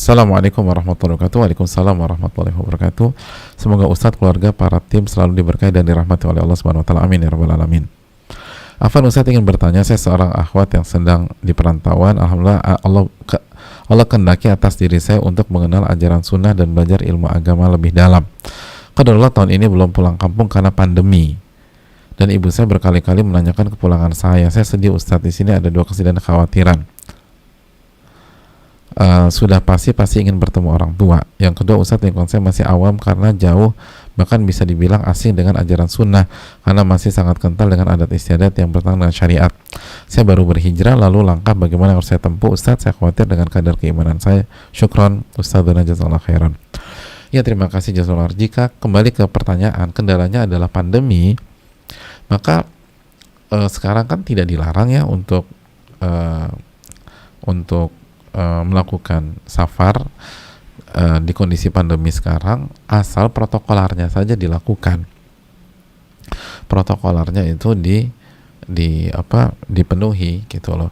Assalamualaikum warahmatullahi wabarakatuh. Waalaikumsalam warahmatullahi wabarakatuh. Semoga Ustadz, keluarga, para tim selalu diberkahi dan dirahmati oleh Allah Subhanahu wa taala. Amin ya rabbal alamin. Afan, Ustadz ingin bertanya, saya seorang akhwat yang sedang di perantauan. Alhamdulillah Allah kehendaki atas diri saya untuk mengenal ajaran sunnah dan belajar ilmu agama lebih dalam. Qadarullah tahun ini belum pulang kampung karena pandemi. Dan ibu saya berkali-kali menanyakan kepulangan saya. Saya sedih Ustadz, di sini ada dua kesedihan dan kekhawatiran. Sudah pasti ingin bertemu orang tua. Yang kedua, Ustadz, lingkungan saya masih awam karena jauh, bahkan bisa dibilang asing dengan ajaran sunnah karena masih sangat kental dengan adat istiadat yang bertentangan dengan syariat. Saya baru berhijrah, lalu langkah bagaimana harus saya tempuh Ustadz? Saya khawatir dengan kadar keimanan saya. Syukron Ustadzuna jazakallahu khairan. Ya, terima kasih jazakallahu. Jika kembali ke pertanyaan, kendalanya adalah pandemi, maka sekarang kan tidak dilarang ya untuk melakukan safar di kondisi pandemi sekarang, asal protokolernya saja dilakukan. Protokolernya itu dipenuhi gitu loh.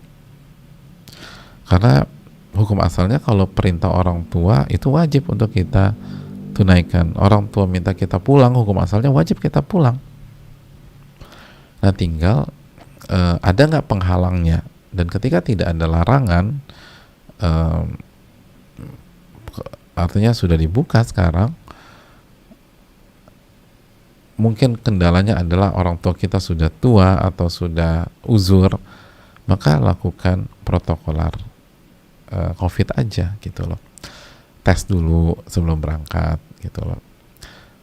Karena hukum asalnya kalau perintah orang tua itu wajib untuk kita tunaikan. Orang tua minta kita pulang, hukum asalnya wajib kita pulang. Nah, tinggal ada nggak penghalangnya, dan ketika tidak ada larangan, artinya sudah dibuka sekarang, mungkin kendalanya adalah orang tua kita sudah tua atau sudah uzur, maka lakukan protokoler COVID aja gitu loh. Tes dulu sebelum berangkat gitu loh.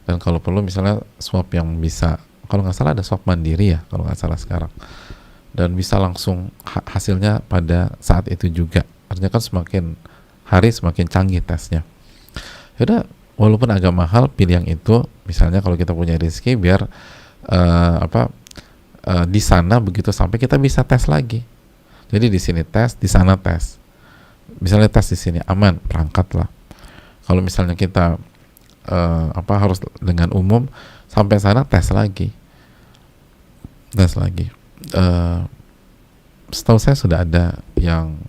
Dan kalau perlu misalnya swab yang bisa, kalau nggak salah ada swab mandiri ya kalau nggak salah sekarang, dan bisa langsung hasilnya pada saat itu juga. Artinya kan semakin hari semakin canggih tesnya. Yaudah, walaupun agak mahal, pilih yang itu. Misalnya kalau kita punya rezeki, biar di sana begitu sampai kita bisa tes lagi. Jadi di sini tes, di sana tes. Misalnya tes di sini aman, berangkatlah. Kalau misalnya kita harus dengan umum, sampai sana tes lagi. Setahu saya sudah ada yang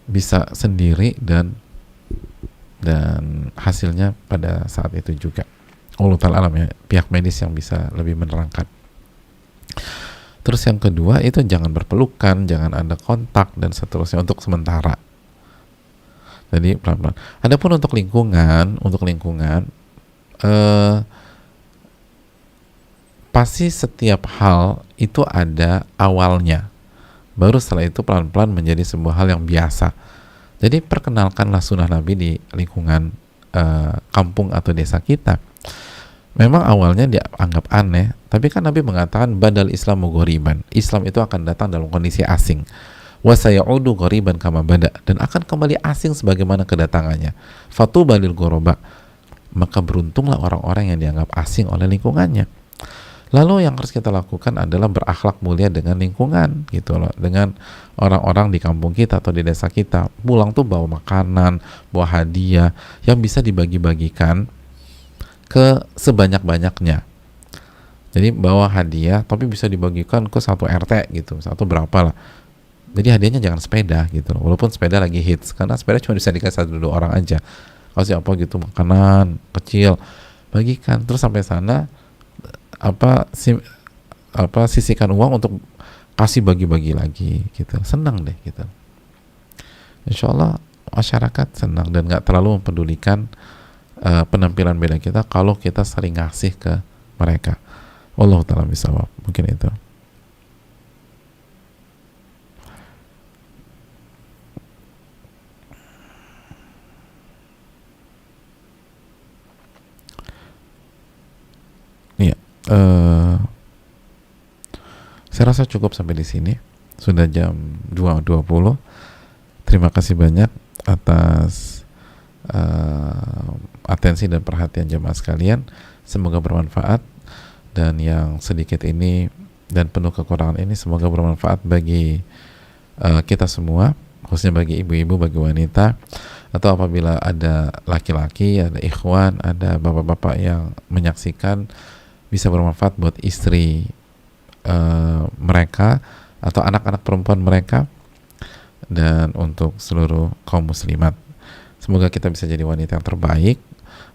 bisa sendiri dan hasilnya pada saat itu juga. Allah ta'ala alam ya, pihak medis yang bisa lebih menerangkan. Terus yang kedua itu jangan berpelukan, jangan ada kontak dan seterusnya untuk sementara. Jadi pelan-pelan. Adapun untuk lingkungan pasti setiap hal itu ada awalnya. Baru setelah itu pelan-pelan menjadi sebuah hal yang biasa. Jadi perkenalkanlah sunnah Nabi di lingkungan kampung atau desa kita. Memang awalnya dianggap aneh, tapi kan Nabi mengatakan badal Islamu ghoriban. Islam itu akan datang dalam kondisi asing. Wa sayaudu ghoriban kama bada, dan akan kembali asing sebagaimana kedatangannya. Fatuba lil ghuraba. Maka beruntunglah orang-orang yang dianggap asing oleh lingkungannya. Lalu yang harus kita lakukan adalah berakhlak mulia dengan lingkungan gitu loh, dengan orang-orang di kampung kita atau di desa kita. Pulang tuh bawa makanan, bawa hadiah yang bisa dibagi-bagikan ke sebanyak-banyaknya. Jadi bawa hadiah tapi bisa dibagikan ke satu RT gitu, satu berapa lah. Jadi hadiahnya jangan sepeda gitu loh, walaupun sepeda lagi hits, karena sepeda cuma bisa dikasih 1-2 orang aja. Kasih apa gitu, makanan kecil, bagikan. Terus sampai sana sisihkan uang untuk kasih bagi-bagi lagi gitu. Senang deh gitu. Insya Allah masyarakat senang dan nggak terlalu mempedulikan penampilan beda kita kalau kita sering ngasih ke mereka. Wallahu ta'ala bishawab. Mungkin itu. Iya. Saya rasa cukup sampai di sini. Sudah jam 2.20. Terima kasih banyak atas atensi dan perhatian jemaah sekalian. Semoga bermanfaat, dan yang sedikit ini dan penuh kekurangan ini semoga bermanfaat bagi kita semua, khususnya bagi ibu-ibu, bagi wanita, atau apabila ada laki-laki, ada ikhwan, ada bapak-bapak yang menyaksikan, bisa bermanfaat buat istri mereka atau anak-anak perempuan mereka, dan untuk seluruh kaum muslimat. Semoga kita bisa jadi wanita yang terbaik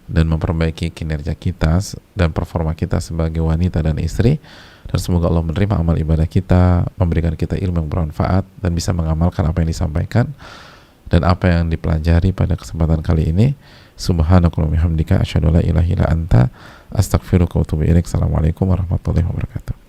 dan memperbaiki kinerja kita dan performa kita sebagai wanita dan istri, dan semoga Allah menerima amal ibadah kita, memberikan kita ilmu yang bermanfaat dan bisa mengamalkan apa yang disampaikan dan apa yang dipelajari pada kesempatan kali ini. Subhanakallahumma wa bihamdika asyhadu an la ilaha illa anta astaghfiruka wa atubu ilaik. Assalamualaikum warahmatullahi wabarakatuh.